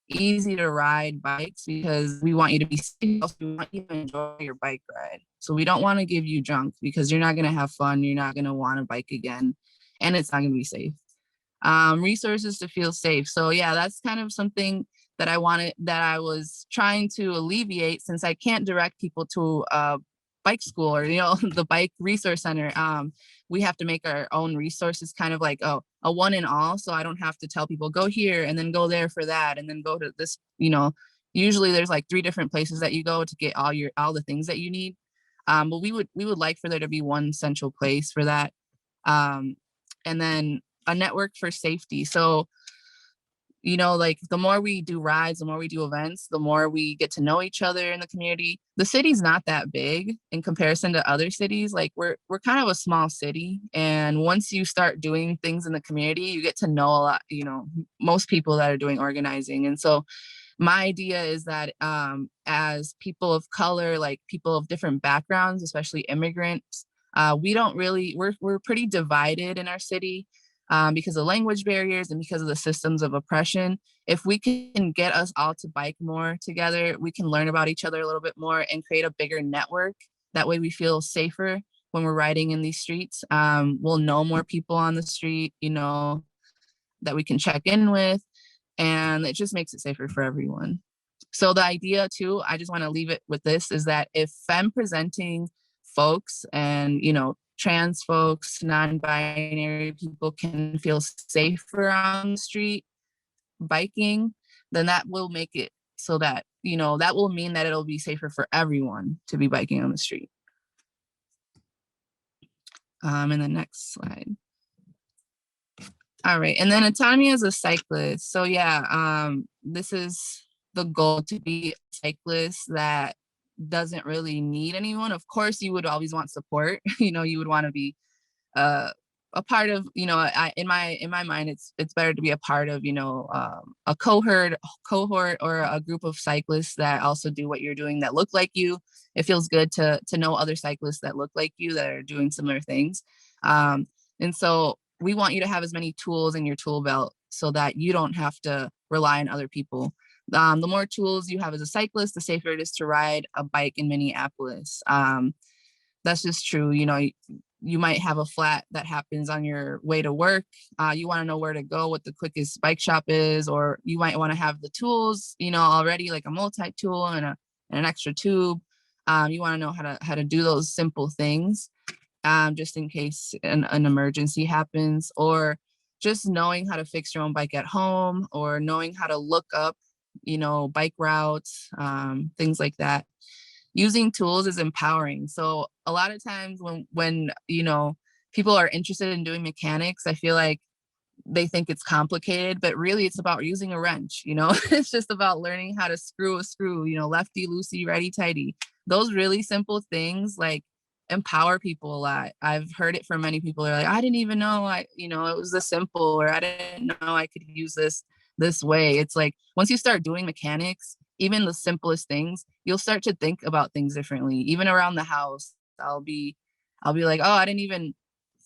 easy to ride bikes, because we want you to be safe. We want you to enjoy your bike ride. So we don't want to give you junk because you're not going to have fun. You're not going to want to bike again, and it's not going to be safe. Resources to feel safe. So yeah, that's kind of something that I was trying to alleviate, since I can't direct people to bike school or, you know, the bike resource center. We have to make our own resources kind of like a one and all. So I don't have to tell people go here and then go there for that and then go to this, you know. Usually there's like 3 different places that you go to get all the things that you need. But we would like for there to be one central place for that. And then a network for safety. So, you know, like the more we do rides, the more we do events, the more we get to know each other in the community. The city's not that big in comparison to other cities. Like we're kind of a small city. And once you start doing things in the community, you get to know a lot, you know, most people that are doing organizing. And so my idea is that as people of color, like people of different backgrounds, especially immigrants, we're pretty divided in our city. Because of language barriers and because of the systems of oppression. If we can get us all to bike more together, we can learn about each other a little bit more and create a bigger network. That way we feel safer. when we're riding in these streets. We'll know more people on the street, you know, that we can check in with, and it just makes it safer for everyone. So the idea too, I just want to leave it with this, is that if femme presenting folks and, you know, trans folks, non-binary people can feel safer on the street biking, then that will make it so that, you know, that will mean that it'll be safer for everyone to be biking on the street. In the next slide. All right, and then autonomy as a cyclist. So yeah, this is the goal, to be a cyclist that doesn't really need anyone. Of course, you would always want support. You know, you would want to be a part of, you know, in my mind, it's better to be a part of, you know, a cohort or a group of cyclists that also do what you're doing, that look like you. It feels good to know other cyclists that look like you, that are doing similar things. And so we want you to have as many tools in your tool belt so that you don't have to rely on other people. The more tools you have as a cyclist, the safer it is to ride a bike in Minneapolis. That's just true. You know, you might have a flat that happens on your way to work. You want to know where to go, what the quickest bike shop is, or you might want to have the tools, you know, already, like a multi-tool and an extra tube. You want to know how to do those simple things, just in case an emergency happens, or just knowing how to fix your own bike at home, or knowing how to look up, you know, bike routes, things like that. Using tools is empowering. So a lot of times when you know, people are interested in doing mechanics, I feel like they think it's complicated, but really it's about using a wrench, you know. It's just about learning how to screw a screw, you know, lefty loosey, righty tighty. Those really simple things like empower people a lot. I've heard it from many people. They're like, I didn't even know you know, it was this simple, or I didn't know I could use this way. It's like, once you start doing mechanics, even the simplest things, you'll start to think about things differently. Even around the house, I'll be like, oh, I didn't even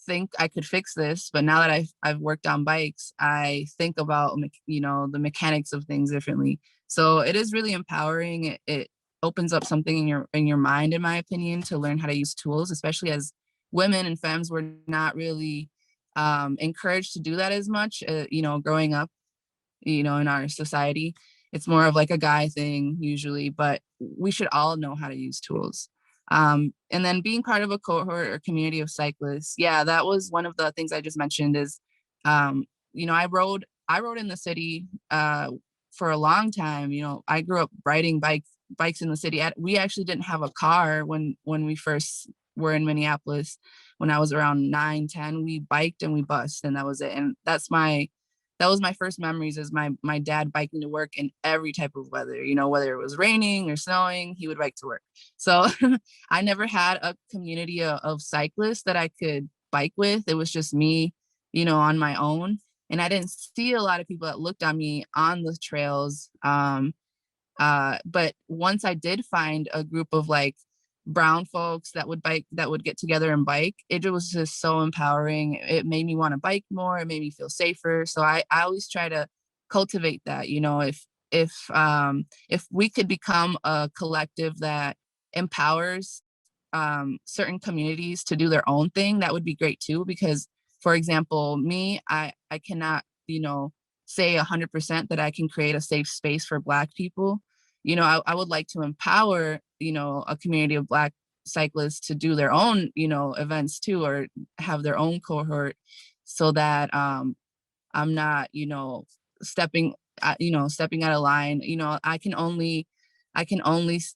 think I could fix this, but now that I've worked on bikes, I think about, you know, the mechanics of things differently. So it is really empowering. It opens up something in your mind, in my opinion, to learn how to use tools, especially as women and femmes. We're not really encouraged to do that as much, you know, growing up, you know, in our society. It's more of like a guy thing usually, but we should all know how to use tools. And then being part of a cohort or community of cyclists. Yeah, that was one of the things I just mentioned is, you know, I rode in the city for a long time. You know, I grew up riding bikes in the city. We actually didn't have a car when we first were in Minneapolis. When I was around 9, 10, we biked and we bused, and that was it. And that was my first memories, is my dad biking to work in every type of weather, you know, whether it was raining or snowing, he would bike to work. So I never had a community of cyclists that I could bike with. It was just me, you know, on my own. And I didn't see a lot of people that looked on me on the trails. But once I did find a group of like brown folks that would get together and bike, it was just so empowering. It made me want to bike more. It made me feel safer. So I always try to cultivate that, you know. If we could become a collective that empowers certain communities to do their own thing, that would be great too. Because, for example, me, I cannot, you know, say 100% that I can create a safe space for Black people. You know, I would like to empower, you know, a community of Black cyclists to do their own, you know, events too, or have their own cohort, so that I'm not, you know, stepping out of line. You know, I can only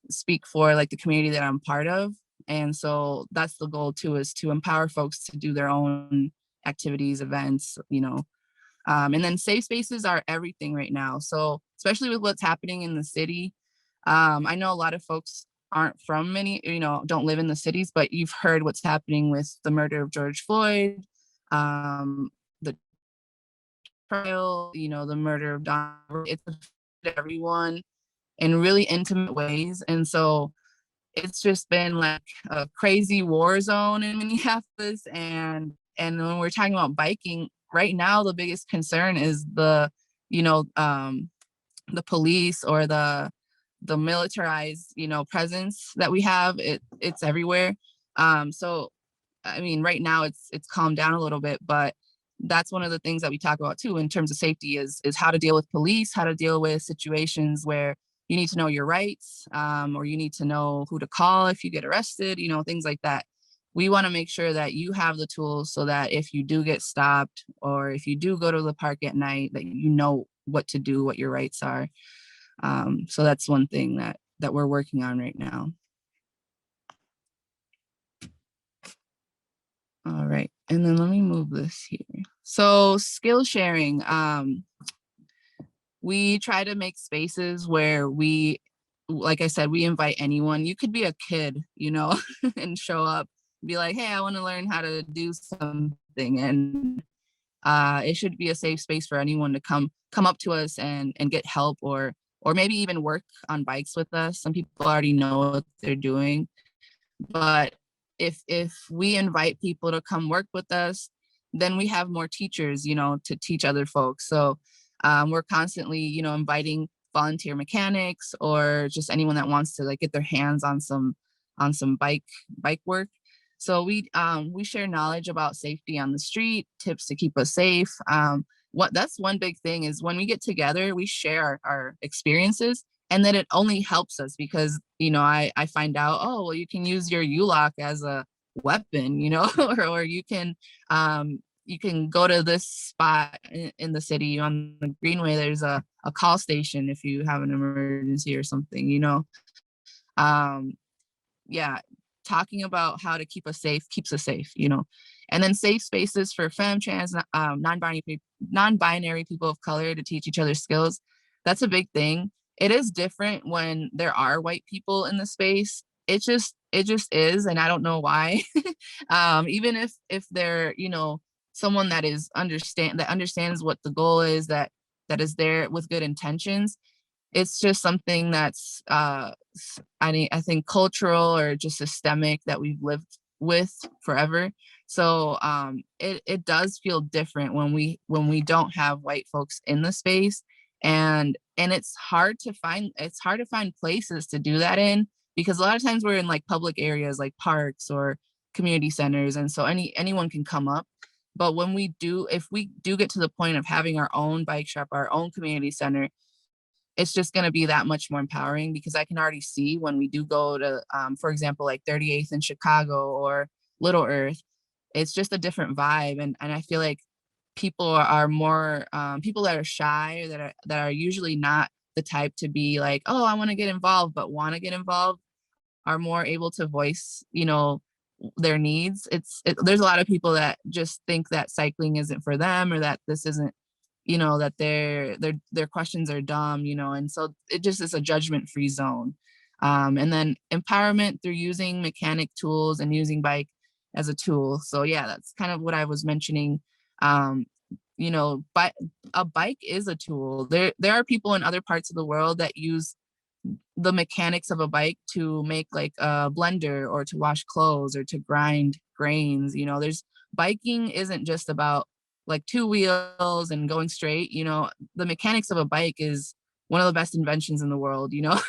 speak for like the community that I'm part of. And so that's the goal too, is to empower folks to do their own activities, events, you know. And then safe spaces are everything right now. So especially with what's happening in the city, I know a lot of folks aren't from don't live in the cities, but you've heard what's happening with the murder of George Floyd, the trial, you know, the murder of Don. It's affected everyone in really intimate ways. And so it's just been like a crazy war zone in Minneapolis. And when we're talking about biking right now, the biggest concern is the police, or the militarized, you know, presence that we have. It's everywhere. So I mean, right now it's calmed down a little bit, but that's one of the things that we talk about too in terms of safety is how to deal with police, how to deal with situations where you need to know your rights, or you need to know who to call if you get arrested, you know, things like that. We want to make sure that you have the tools so that if you do get stopped or if you do go to the park at night, that you know what to do, what your rights are. So that's one thing that we're working on right now. All right, and then let me move this here. So skill sharing, we try to make spaces where we, like I said, we invite anyone. You could be a kid, you know, and show up, be like, hey, I want to learn how to do something. And it should be a safe space for anyone to come up to us and get help or maybe even work on bikes with us. Some people already know what they're doing, but if we invite people to come work with us, then we have more teachers, you know, to teach other folks. So we're constantly, you know, inviting volunteer mechanics or just anyone that wants to like get their hands on some bike work. So we share knowledge about safety on the street, tips to keep us safe. That's one big thing is when we get together, we share our experiences, and then it only helps us because, you know, I find out, oh, well, you can use your U-lock as a weapon, you know, or you can go to this spot in the city on the Greenway. There's a call station if you have an emergency or something, you know. Yeah, talking about how to keep us safe keeps us safe, you know. And then safe spaces for femme, trans, non-binary people of color to teach each other skills. That's a big thing. It is different when there are white people in the space. It just is, and I don't know why. Even if they're, you know, someone that understands what the goal is, that is there with good intentions. It's just something that's I think cultural or just systemic that we've lived with forever. So it does feel different when we don't have white folks in the space, and it's hard to find places to do that in, because a lot of times we're in like public areas like parks or community centers, and so anyone can come up. But if we do get to the point of having our own bike shop, our own community center, it's just going to be that much more empowering, because I can already see when we do go to, for example, like 38th in Chicago or Little Earth, it's just a different vibe. And I feel like people are more, people that are shy, that are usually not the type to be like, oh, I want to get involved, but want to get involved, are more able to voice, you know, their needs. There's a lot of people that just think that cycling isn't for them, or that this isn't, you know, that their questions are dumb, you know, and so it just is a judgment-free zone. And then empowerment through using mechanic tools and using bike as a tool. So yeah, that's kind of what I was mentioning. You know, but a bike is a tool. There are people in other parts of the world that use the mechanics of a bike to make like a blender, or to wash clothes, or to grind grains. You know, biking isn't just about like two wheels and going straight. You know, the mechanics of a bike is one of the best inventions in the world, you know.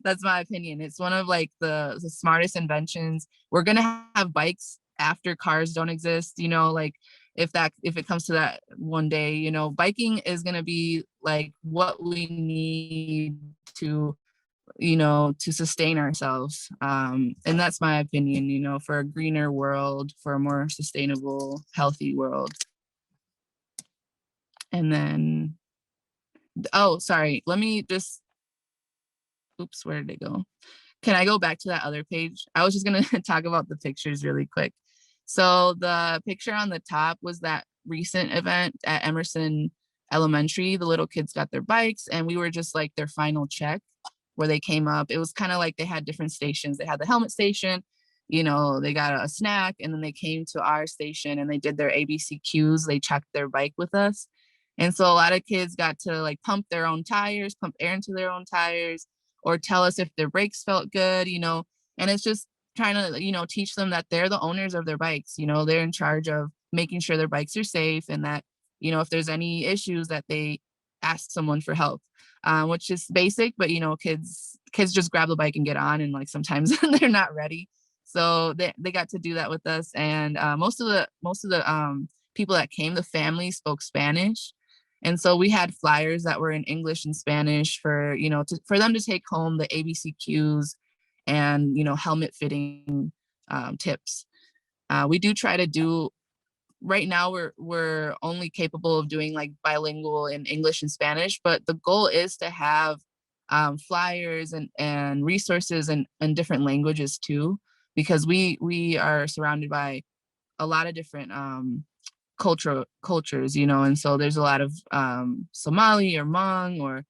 That's my opinion. It's one of like the smartest inventions. We're gonna have bikes after cars don't exist, you know, like if it comes to that one day, you know, biking is gonna be like what we need to, you know, to sustain ourselves. And that's my opinion, you know, for a greener world, for a more sustainable, healthy world. And then, oh, sorry, let me just, oops, where did it go? Can I go back to that other page? I was just gonna talk about the pictures really quick. So the picture on the top was that recent event at Emerson Elementary. The little kids got their bikes, and we were just like their final check where they came up. It was kind of like they had different stations. They had the helmet station, you know, they got a snack, and then they came to our station and they did their ABC cues. They checked their bike with us. And so a lot of kids got to like pump their own tires, pump air into their own tires, or tell us if their brakes felt good, you know. And it's just trying to, you know, teach them that they're the owners of their bikes. You know, they're in charge of making sure their bikes are safe, and that, you know, if there's any issues, that they ask someone for help, which is basic. But, you know, kids just grab the bike and get on, and like sometimes they're not ready. So they got to do that with us. And most of the people that came, the family spoke Spanish. And so we had flyers that were in English and Spanish for, for them to take home, the ABC cues and, helmet fitting tips. We do try to do, right now we're only capable of doing like bilingual in English and Spanish, but the goal is to have flyers and resources in different languages too, because we are surrounded by a lot of different cultures, and so there's a lot of Somali or Hmong or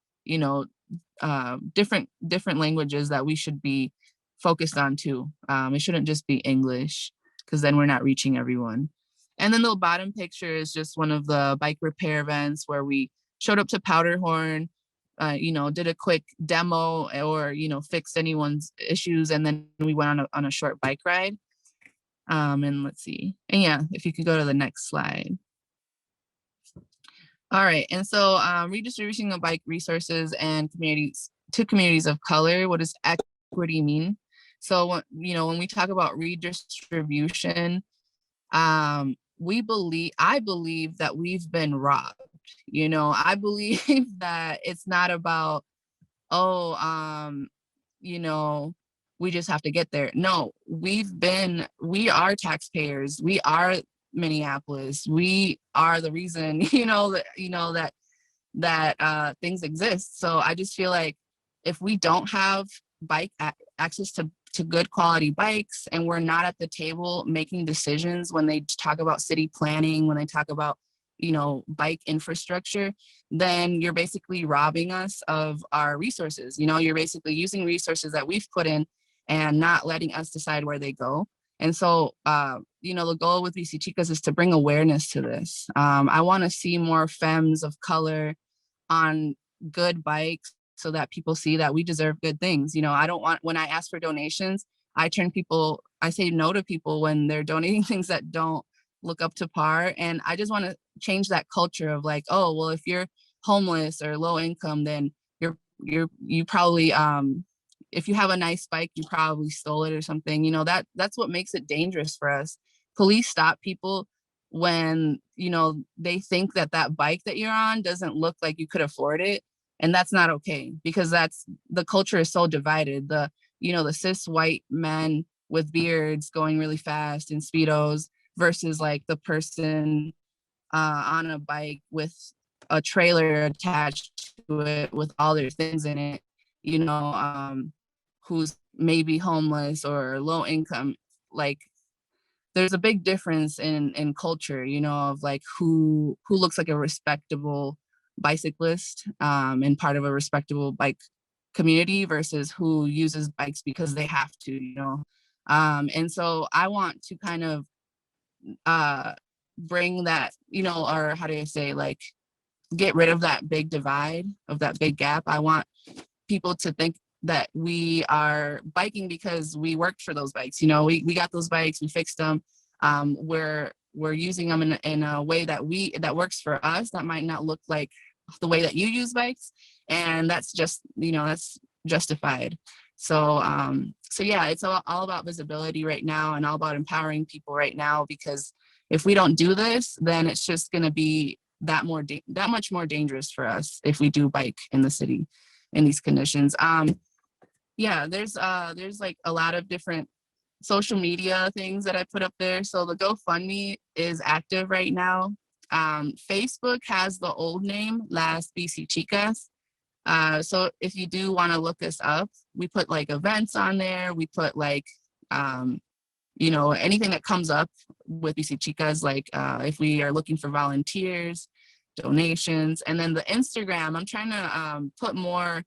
different languages that we should be focused on too. It shouldn't just be English, because then we're not reaching everyone. And then the bottom picture is just one of the bike repair events where we showed up to Powderhorn, did a quick demo or fixed anyone's issues, and then we went on a short bike ride. And let's see, and yeah, if you could go to the next slide. All right, and so redistributing of bike resources and communities to communities of color. What does equity mean? So when we talk about redistribution, I believe that we've been robbed. I believe that it's not about, we just have to get there. No, we are taxpayers. We are Minneapolis. We are the reason, that things exist. So I just feel like if we don't have access to good quality bikes, and we're not at the table making decisions when they talk about city planning, when they talk about, bike infrastructure, then you're basically robbing us of our resources. You're basically using resources that we've put in and not letting us decide where they go. And so, the goal with Bici Xicas is to bring awareness to this. I want to see more femmes of color on good bikes so that people see that we deserve good things. I don't want, when I ask for donations, I say no to people when they're donating things that don't look up to par. And I just want to change that culture of like, oh, well, if you're homeless or low income, then you probably, if you have a nice bike, you probably stole it or something. That's what makes it dangerous for us. Police stop people when, they think that bike that you're on doesn't look like you could afford it. And that's not okay, because the culture is so divided. The cis white men with beards going really fast in Speedos versus like the person on a bike with a trailer attached to it with all their things in it, who's maybe homeless or low income. Like, there's a big difference in culture, of like who looks like a respectable bicyclist and part of a respectable bike community versus who uses bikes because they have to. And so I want to kind of bring that, or how do I say, like, get rid of that big divide, of that big gap. I want people to think that we are biking because we worked for those bikes. We got those bikes, we fixed them. We're using them in a way that works for us, that might not look like the way that you use bikes. And that's just, that's justified. So yeah, it's all about visibility right now, and all about empowering people right now, because if we don't do this, then it's just going to be that much more dangerous for us if we do bike in the city in these conditions. Yeah, there's like a lot of different social media things that I put up there. So the GoFundMe is active right now. Facebook has the old name, Las Bici Xicas. So if you do want to look us up, we put like events on there. We put like, anything that comes up with Bici Xicas, like if we are looking for volunteers, donations. And then the Instagram, I'm trying to put more,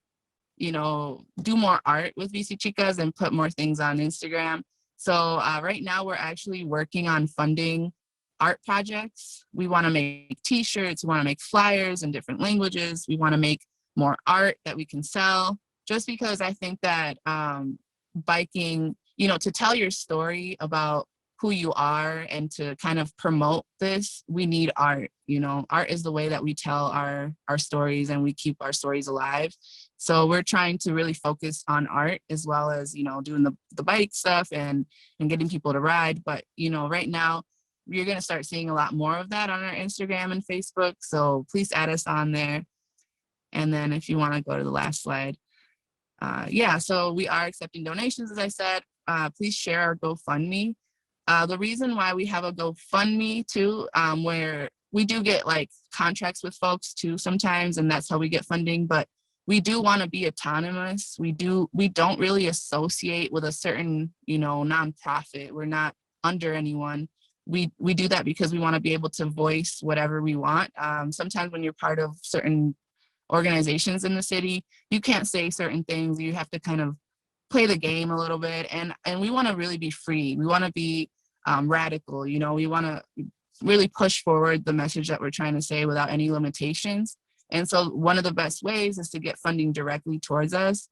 do more art with Bici Xicas and put more things on Instagram. So right now we're actually working on funding art projects. We want to make t-shirts, we want to make flyers in different languages. We want to make more art that we can sell, just because I think that biking, to tell your story about who you are and to kind of promote this, we need art. You know, art is the way that we tell our stories and we keep our stories alive. So we're trying to really focus on art as well as, you know, doing the bike stuff and getting people to ride. But, you know, right now you're going to start seeing a lot more of that on our Instagram and Facebook. So please add us on there. And then if you want to go to the last slide. Yeah, so we are accepting donations, as I said. Please share our GoFundMe. The reason why we have a GoFundMe too, where we do get like contracts with folks too sometimes, and that's how we get funding, but we do want to be autonomous. We don't really associate with a certain, you know, nonprofit. We're not under anyone. We do that because we want to be able to voice whatever we want. Sometimes when you're part of certain organizations in the city, you can't say certain things. You have to kind of play the game a little bit, and we want to really be free. We want to be radical. You know, we want to really push forward the message that we're trying to say without any limitations. And so one of the best ways is to get funding directly towards us.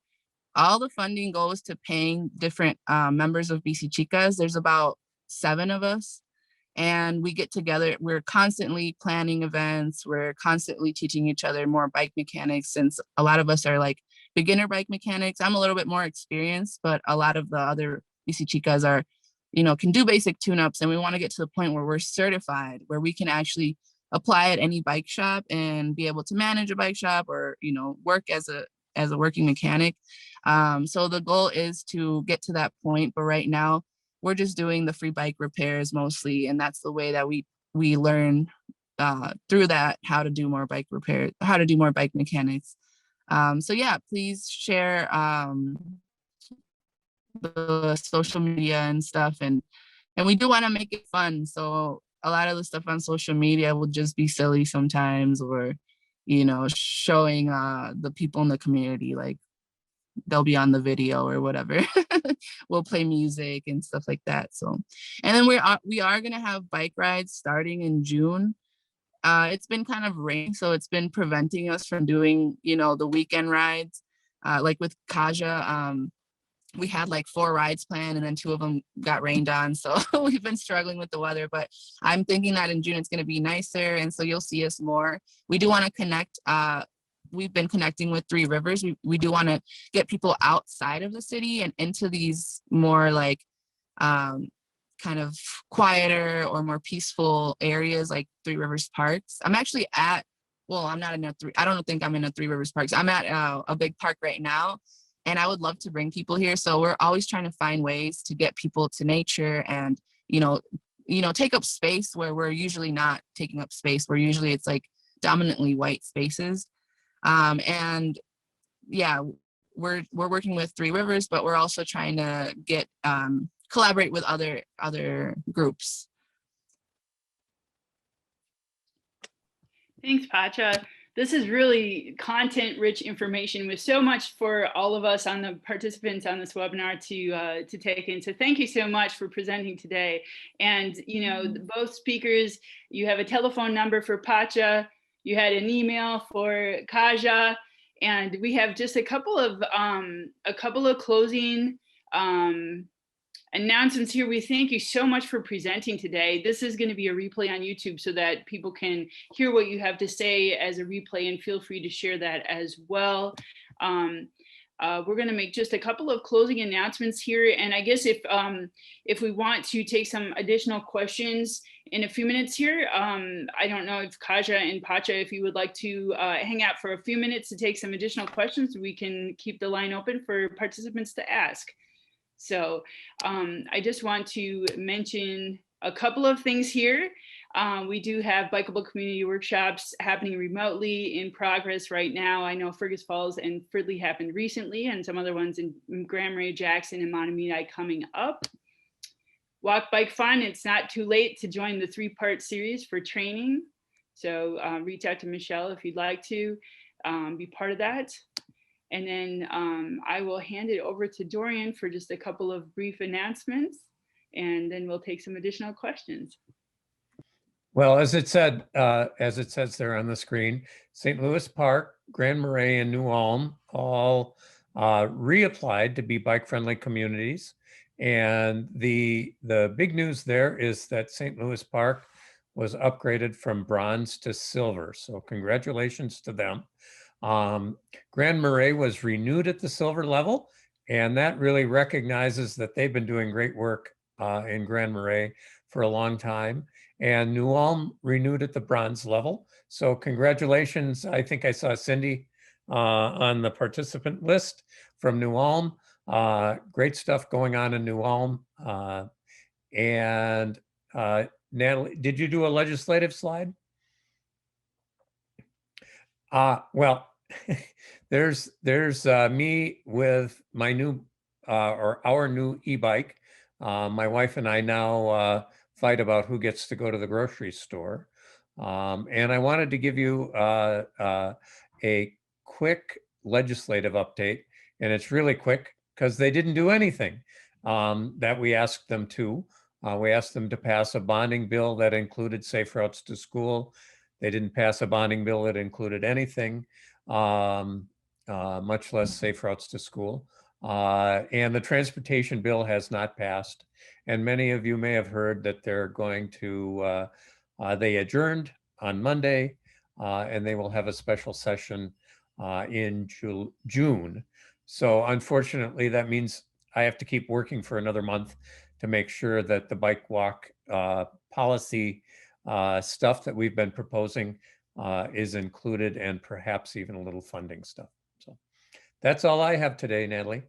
All the funding goes to paying different members of Bici Xicas. There's about 7 of us. And we get together, we're constantly planning events, we're constantly teaching each other more bike mechanics, since a lot of us are like beginner bike mechanics. I'm a little bit more experienced, but a lot of the other Bici Chicas are, you know, can do basic tune-ups, and we want to get to the point where we're certified, where we can actually apply at any bike shop and be able to manage a bike shop or, you know, work as a working mechanic. So the goal is to get to that point, but right now, we're just doing the free bike repairs mostly, and that's the way that we learn through that how to do more bike repairs, how to do more bike mechanics. So yeah, please share the social media and stuff, and we do want to make it fun. So a lot of the stuff on social media will just be silly sometimes, or, you know, showing the people in the community, like they'll be on the video or whatever. We'll play music and stuff like that. So, and then we are gonna have bike rides starting in June. It's been kind of rain, so it's been preventing us from doing, you know, the weekend rides. Like with Kaja, we had like 4 rides planned, and then 2 of them got rained on. So we've been struggling with the weather, but I'm thinking that in June it's gonna be nicer, and so you'll see us more. We do want to connect. We've been connecting with 3 Rivers. We do want to get people outside of the city and into these more like kind of quieter or more peaceful areas like 3 Rivers Parks. I'm actually at, well, I'm not in I don't think I'm in a 3 Rivers Parks. I'm at a big park right now, and I would love to bring people here. So we're always trying to find ways to get people to nature and, you know, take up space where we're usually not taking up space, where usually it's like dominantly white spaces. And yeah, we're working with 3 Rivers, but we're also trying to get collaborate with other groups. Thanks, Pacha. This is really content-rich information with so much for all of us, on the participants on this webinar to take in. So thank you so much for presenting today. And, you know, both speakers, you have a telephone number for Pacha, you had an email for Kaja, and we have just a couple of closing announcements here. We thank you so much for presenting today. This is going to be a replay on YouTube so that people can hear what you have to say as a replay, and feel free to share that as well. We're going to make just a couple of closing announcements here, and I guess if we want to take some additional questions in a few minutes here, I don't know if Kaja and Pacha, if you would like to hang out for a few minutes to take some additional questions, we can keep the line open for participants to ask. So I just want to mention a couple of things here. We do have bikeable community workshops happening remotely in progress right now. I know Fergus Falls and Fridley happened recently, and some other ones in Grand Marais, Jackson, and Mahtomedi coming up. Walk, Bike, Fun. It's not too late to join the 3-part series for training. So reach out to Michelle if you'd like to be part of that. And then I will hand it over to Dorian for just a couple of brief announcements, and then we'll take some additional questions. Well, as it says there on the screen, St. Louis Park, Grand Marais, and New Ulm all reapplied to be bike-friendly communities. And the big news there is that St. Louis Park was upgraded from bronze to silver. So congratulations to them. Grand Marais was renewed at the silver level, and that really recognizes that they've been doing great work in Grand Marais for a long time. And New Ulm renewed at the bronze level. So congratulations. I think I saw Cindy on the participant list from New Ulm. Great stuff going on in New Ulm. And Natalie, did you do a legislative slide? Well, there's me with my new or our new e-bike. My wife and I now fight about who gets to go to the grocery store. And I wanted to give you a quick legislative update, and it's really quick because they didn't do anything that we asked them to. We asked them to pass a bonding bill that included safe routes to school. They didn't pass a bonding bill that included anything, much less safe routes to school. And the transportation bill has not passed. And many of you may have heard that they're going to, they adjourned on Monday, and they will have a special session in June. So unfortunately, that means I have to keep working for another month to make sure that the bike walk policy stuff that we've been proposing is included, and perhaps even a little funding stuff. So that's all I have today, Natalie.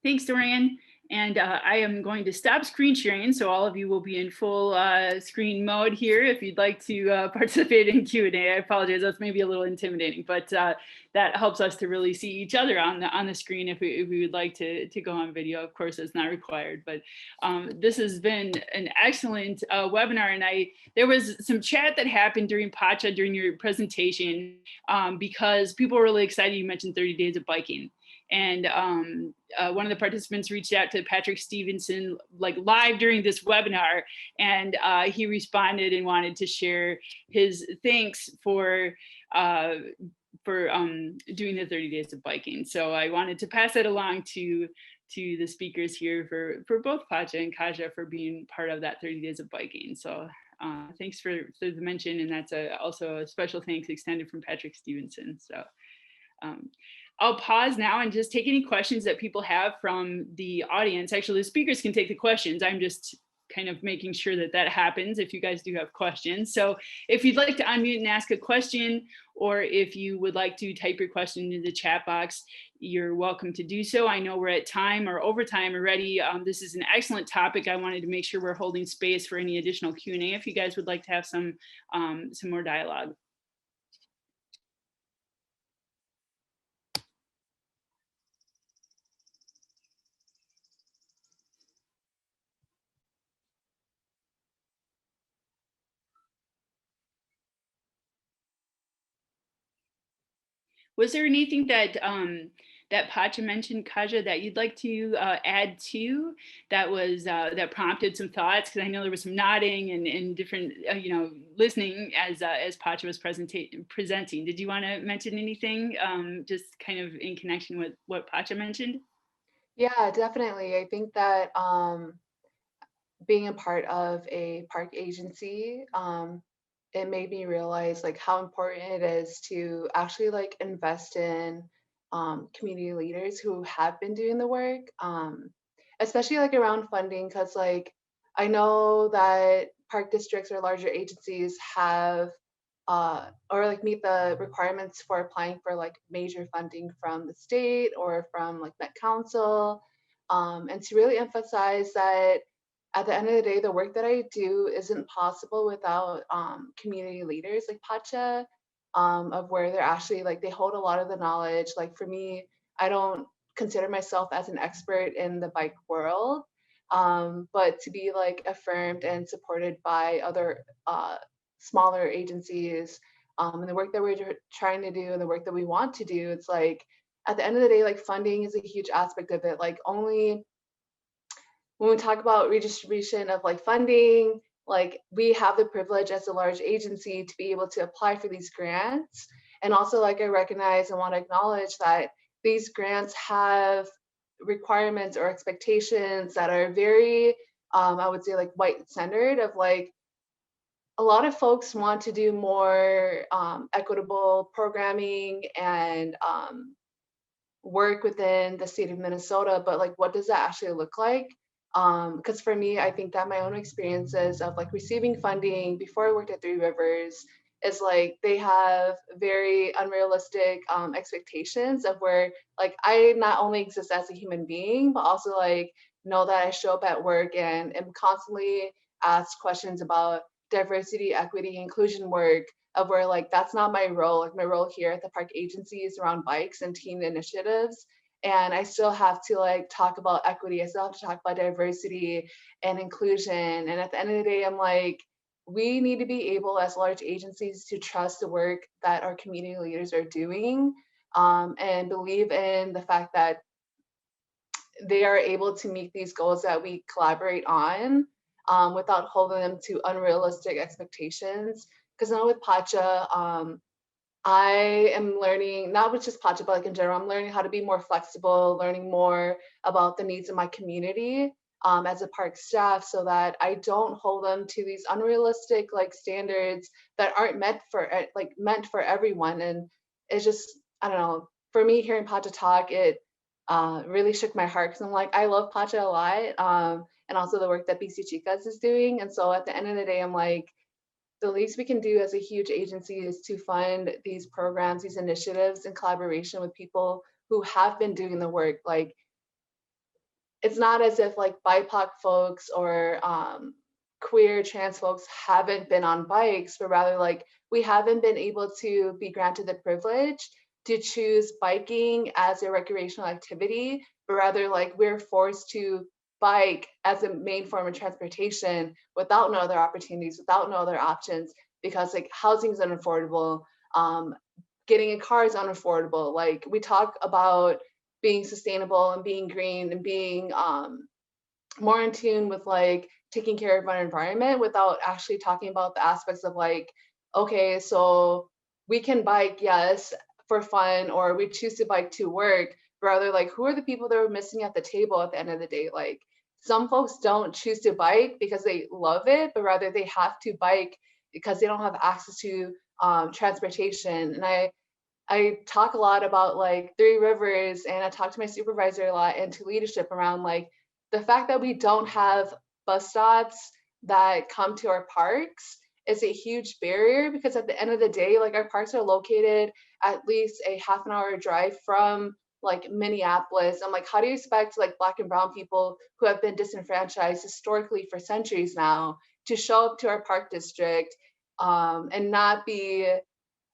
Thanks, Dorian. And I am going to stop screen sharing, so all of you will be in full screen mode here. If you'd like to participate in Q&A, I apologize, that's maybe a little intimidating, but that helps us to really see each other on the screen. If we would like to go on video, of course, it's not required. But this has been an excellent webinar, and there was some chat that happened during Pacha during your presentation because people were really excited. You mentioned 30 days of biking. And one of the participants reached out to Patrick Stevenson like live during this webinar, and he responded and wanted to share his thanks for doing the 30 days of biking. So I wanted to pass that along to the speakers here for both Pacha and Kaja for being part of that 30 days of biking. So thanks for the mention, and that's also a special thanks extended from Patrick Stevenson. So I'll pause now and just take any questions that people have from the audience. Actually, the speakers can take the questions. I'm just kind of making sure that happens if you guys do have questions. So if you'd like to unmute and ask a question, or if you would like to type your question into the chat box, you're welcome to do so. I know we're at time or overtime already. This is an excellent topic. I wanted to make sure we're holding space for any additional Q&A if you guys would like to have some more dialogue. Was there anything that that Pacha mentioned, Kaja, that you'd like to add to that was that prompted some thoughts? Because I know there was some nodding and different, listening as Pacha was presenting. Did you want to mention anything, just kind of in connection with what Pacha mentioned? Yeah, definitely. I think that being a part of a park agency, it made me realize like how important it is to actually like invest in community leaders who have been doing the work, especially like around funding, because like I know that park districts or larger agencies have or like meet the requirements for applying for like major funding from the state or from like Met Council, and to really emphasize that at the end of the day, the work that I do isn't possible without community leaders like Pacha, of where they're actually like, they hold a lot of the knowledge. Like for me, I don't consider myself as an expert in the bike world, but to be like affirmed and supported by other smaller agencies and the work that we're trying to do and the work that we want to do, it's like, at the end of the day, like funding is a huge aspect of it. Like only when we talk about redistribution of like funding, like we have the privilege as a large agency to be able to apply for these grants. And also like I recognize and want to acknowledge that these grants have requirements or expectations that are very, I would say like white centered, of like, a lot of folks want to do more equitable programming and work within the state of Minnesota, but like, what does that actually look like? Because for me, I think that my own experiences of like receiving funding before I worked at Three Rivers is like, they have very unrealistic expectations of where like I not only exist as a human being, but also like know that I show up at work and am constantly asked questions about diversity, equity, inclusion work, of where like that's not my role. Like my role here at the park agency is around bikes and teen initiatives. And I still have to like talk about equity. I still have to talk about diversity and inclusion. And at the end of the day, I'm like, we need to be able as large agencies to trust the work that our community leaders are doing, and believe in the fact that they are able to meet these goals that we collaborate on, without holding them to unrealistic expectations. Because now with Pacha, I am learning, not with just Pacha, but like in general, I'm learning how to be more flexible, learning more about the needs of my community as a park staff, so that I don't hold them to these unrealistic like standards that aren't meant for everyone. And it's just, I don't know, for me hearing Pacha talk, it really shook my heart, because I'm like, I love Pacha a lot, and also the work that Bici Xicas is doing. And so at the end of the day, I'm like, the least we can do as a huge agency is to fund these programs, these initiatives in collaboration with people who have been doing the work. Like, it's not as if like BIPOC folks or queer trans folks haven't been on bikes, but rather like we haven't been able to be granted the privilege to choose biking as a recreational activity, but rather like we're forced to bike as a main form of transportation without no other opportunities, without no other options, because like housing is unaffordable, getting a car is unaffordable. Like we talk about being sustainable and being green and being more in tune with like taking care of our environment, without actually talking about the aspects of like, okay, so we can bike, yes, for fun, or we choose to bike to work, but rather like, who are the people that are missing at the table at the end of the day? Like, some folks don't choose to bike because they love it, but rather they have to bike because they don't have access to transportation. And I talk a lot about like Three Rivers, and I talk to my supervisor a lot and to leadership around like the fact that we don't have bus stops that come to our parks is a huge barrier, because at the end of the day, like our parks are located at least a half an hour drive from like Minneapolis. I'm like, how do you expect like Black and brown people who have been disenfranchised historically for centuries now to show up to our park district and not be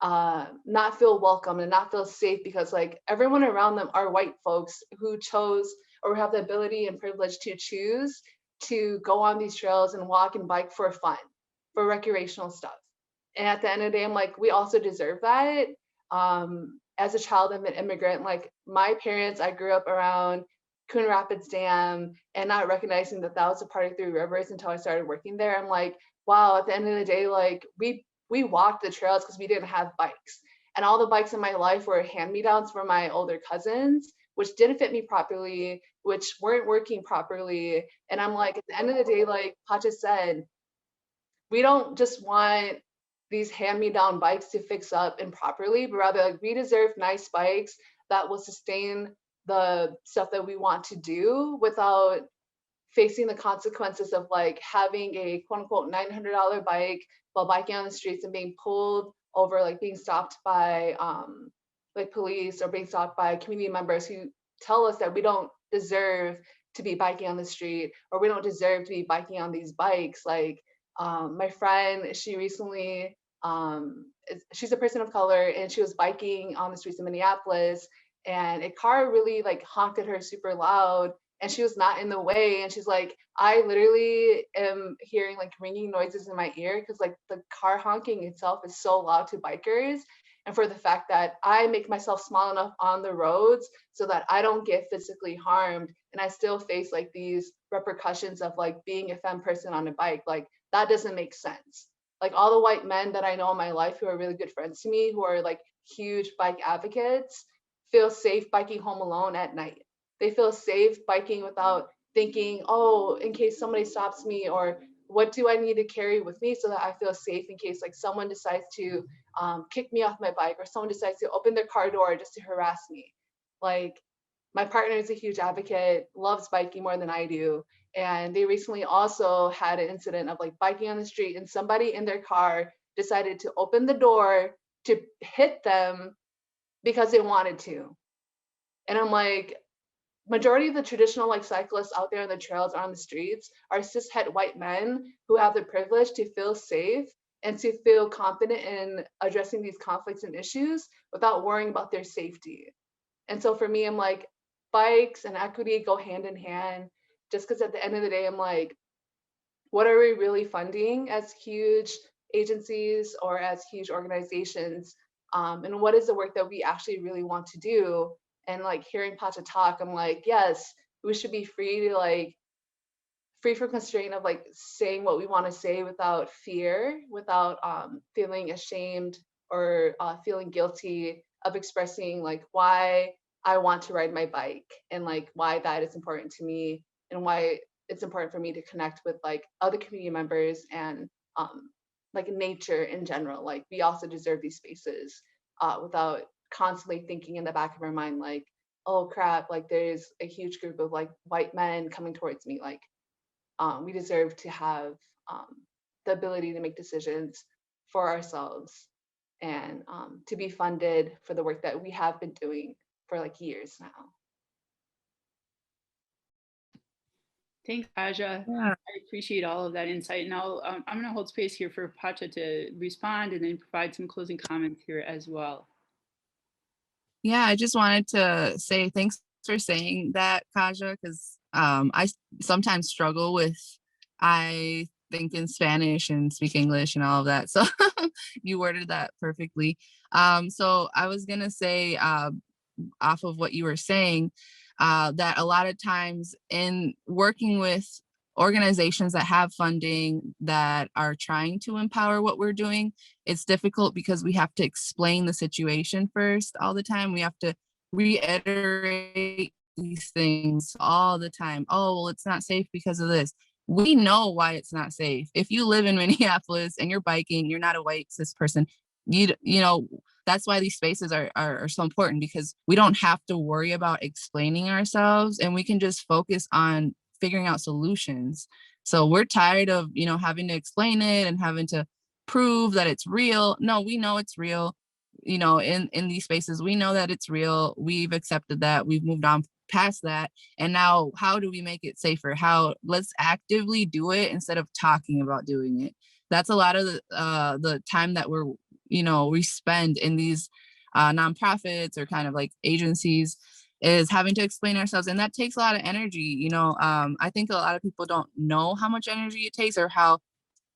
not feel welcome and not feel safe, because like everyone around them are white folks who chose or have the ability and privilege to choose to go on these trails and walk and bike for fun, for recreational stuff. And at the end of the day, I'm like, we also deserve that. As a child of an immigrant, like my parents, I grew up around Coon Rapids Dam and not recognizing that that was a part of Three Rivers until I started working there. I'm like, wow, at the end of the day, like we walked the trails because we didn't have bikes. And all the bikes in my life were hand-me-downs from my older cousins, which didn't fit me properly, which weren't working properly. And I'm like, at the end of the day, like Pacha said, we don't just want these hand-me-down bikes to fix up improperly, but rather like we deserve nice bikes that will sustain the stuff that we want to do without facing the consequences of like having a quote unquote $900 bike while biking on the streets and being pulled over, like being stopped by like police, or being stopped by community members who tell us that we don't deserve to be biking on the street, or we don't deserve to be biking on these bikes. Like my friend, she recently, she's a person of color, and she was biking on the streets of Minneapolis, and a car really like honked at her super loud, and she was not in the way. And she's like, I literally am hearing like ringing noises in my ear because like the car honking itself is so loud to bikers. And for the fact that I make myself small enough on the roads so that I don't get physically harmed, and I still face like these repercussions of like being a femme person on a bike, like that doesn't make sense. Like all the white men that I know in my life who are really good friends to me, who are like huge bike advocates, feel safe biking home alone at night. They feel safe biking without thinking, oh, in case somebody stops me, or what do I need to carry with me so that I feel safe in case like someone decides to kick me off my bike, or someone decides to open their car door just to harass me. Like, my partner is a huge advocate, loves biking more than I do. And they recently also had an incident of like biking on the street, and somebody in their car decided to open the door to hit them because they wanted to. And I'm like, majority of the traditional like cyclists out there on the trails or on the streets are cishet white men who have the privilege to feel safe and to feel confident in addressing these conflicts and issues without worrying about their safety. And so for me, I'm like, bikes and equity go hand in hand, just because at the end of the day, I'm like, what are we really funding as huge agencies or as huge organizations? And what is the work that we actually really want to do? And like hearing Pacha talk, I'm like, yes, we should be free to like, free from constraint of like saying what we want to say without fear, without feeling ashamed or feeling guilty of expressing like why I want to ride my bike and like why that is important to me and why it's important for me to connect with like other community members and like nature in general. Like we also deserve these spaces without constantly thinking in the back of our mind like, oh crap, like there's a huge group of like white men coming towards me. Like we deserve to have the ability to make decisions for ourselves and to be funded for the work that we have been doing for like years now. Thanks, Kaja. Yeah. I appreciate all of that insight. And I'm going to hold space here for Pacha to respond and then provide some closing comments here as well. Yeah, I just wanted to say thanks for saying that, Kaja, because I sometimes struggle with, I think in Spanish and speak English and all of that. So you worded that perfectly. So I was going to say, off of what you were saying, that a lot of times in working with organizations that have funding that are trying to empower what we're doing, it's difficult because we have to explain the situation first all the time. We have to reiterate these things all the time. Oh, well, it's not safe because of this. We know why it's not safe. If you live in Minneapolis and you're biking, you're not a white cis person, you know, that's why these spaces are so important, because we don't have to worry about explaining ourselves and we can just focus on figuring out solutions. So we're tired of, you know, having to explain it and having to prove that it's real. No, we know it's real. You know, in these spaces, we know that it's real. We've accepted that. We've moved on past that. And now how do we make it safer? Let's actively do it instead of talking about doing it. That's a lot of the time that we spend in these nonprofits or kind of like agencies, is having to explain ourselves. And that takes a lot of energy. You know, I think a lot of people don't know how much energy it takes, or how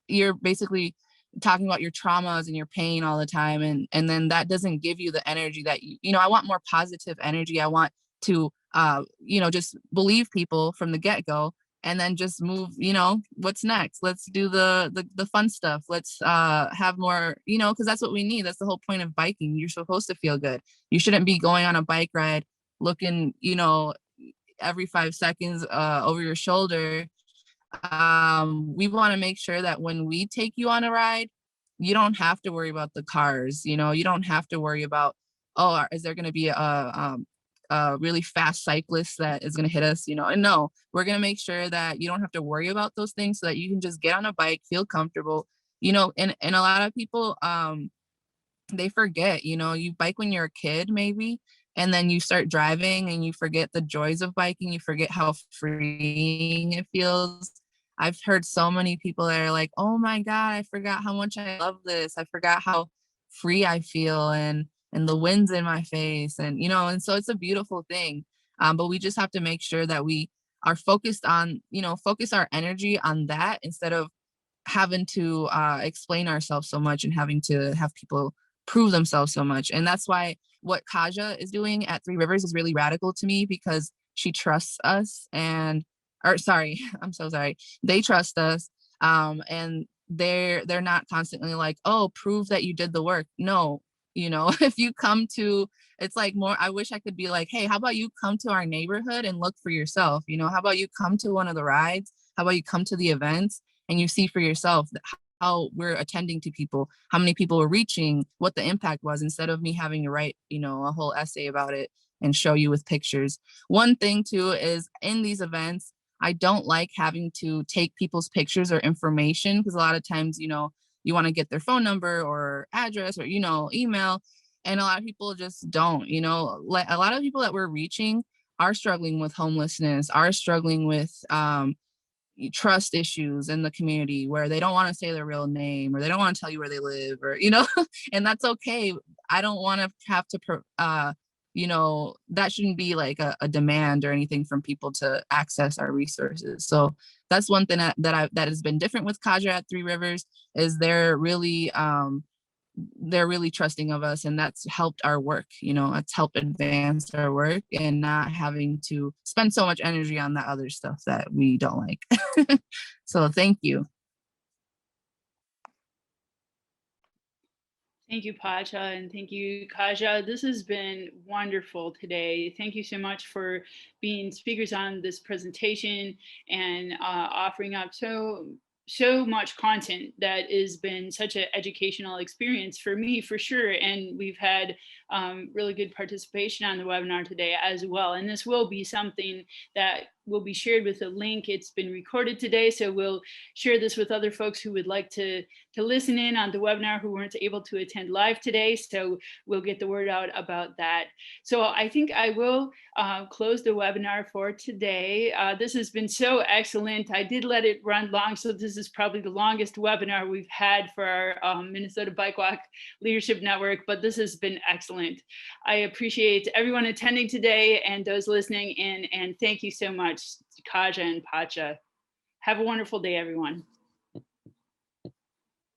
you're basically talking about your traumas and your pain all the time. And then that doesn't give you the energy that, I want more positive energy. I want to, just believe people from the get-go, and then just move, what's next? Let's do the fun stuff. Let's have more, because that's what we need. That's the whole point of biking. You're supposed to feel good. You shouldn't be going on a bike ride looking, every 5 seconds over your shoulder. We want to make sure that when we take you on a ride, you don't have to worry about the cars. You don't have to worry about, oh, is there going to be a really fast cyclist that is going to hit us, and no, we're going to make sure that you don't have to worry about those things, so that you can just get on a bike, feel comfortable, and a lot of people, they forget, you bike when you're a kid maybe, and then you start driving and you forget the joys of biking. You forget how freeing it feels. I've heard so many people that are like, oh my God, I forgot how much I love this. I forgot how free I feel, and the wind's in my face, and and so it's a beautiful thing. But we just have to make sure that we are focused on, focus our energy on that, instead of having to explain ourselves so much and having to have people prove themselves so much. And that's why what Kaja is doing at Three Rivers is really radical to me, because she trusts us, I'm so sorry. They trust us. And they're not constantly like, oh, prove that you did the work. No, you know, if you come to, it's like more, I wish I could be like, hey, how about you come to our neighborhood and look for yourself? You know, how about you come to one of the rides? How about you come to the events and you see for yourself how we're attending to people, how many people we're reaching, what the impact was, instead of me having to write, you know, a whole essay about it and show you with pictures. One thing too is in these events, I don't like having to take people's pictures or information, because a lot of times, you know, you want to get their phone number or address or, you know, email. And a lot of people just don't, you know, like a lot of people that we're reaching are struggling with homelessness, are struggling with trust issues in the community, where they don't want to say their real name or they don't want to tell you where they live, or, you know, and that's okay. I don't want to have to, you know, that shouldn't be like a demand or anything from people to access our resources. So that's one thing that has been different with Kaja at Three Rivers, is they're really trusting of us, and that's helped our work. You know, it's helped advance our work and not having to spend so much energy on that other stuff that we don't like. So thank you. Thank you, Pacha, and thank you, Kaja. This has been wonderful today. Thank you so much for being speakers on this presentation and offering up so much content that has been such an educational experience for me, for sure. And we've had really good participation on the webinar today as well. And this will be something that will be shared with a link. It's been recorded today, so we'll share this with other folks who would like to listen in on the webinar who weren't able to attend live today. So we'll get the word out about that. So I think I will close the webinar for today. This has been so excellent. I did let it run long, so this is probably the longest webinar we've had for our Minnesota Bike Walk Leadership Network, but this has been excellent. I appreciate everyone attending today and those listening in, and thank you so much, Kaja and Pacha. Have a wonderful day, everyone.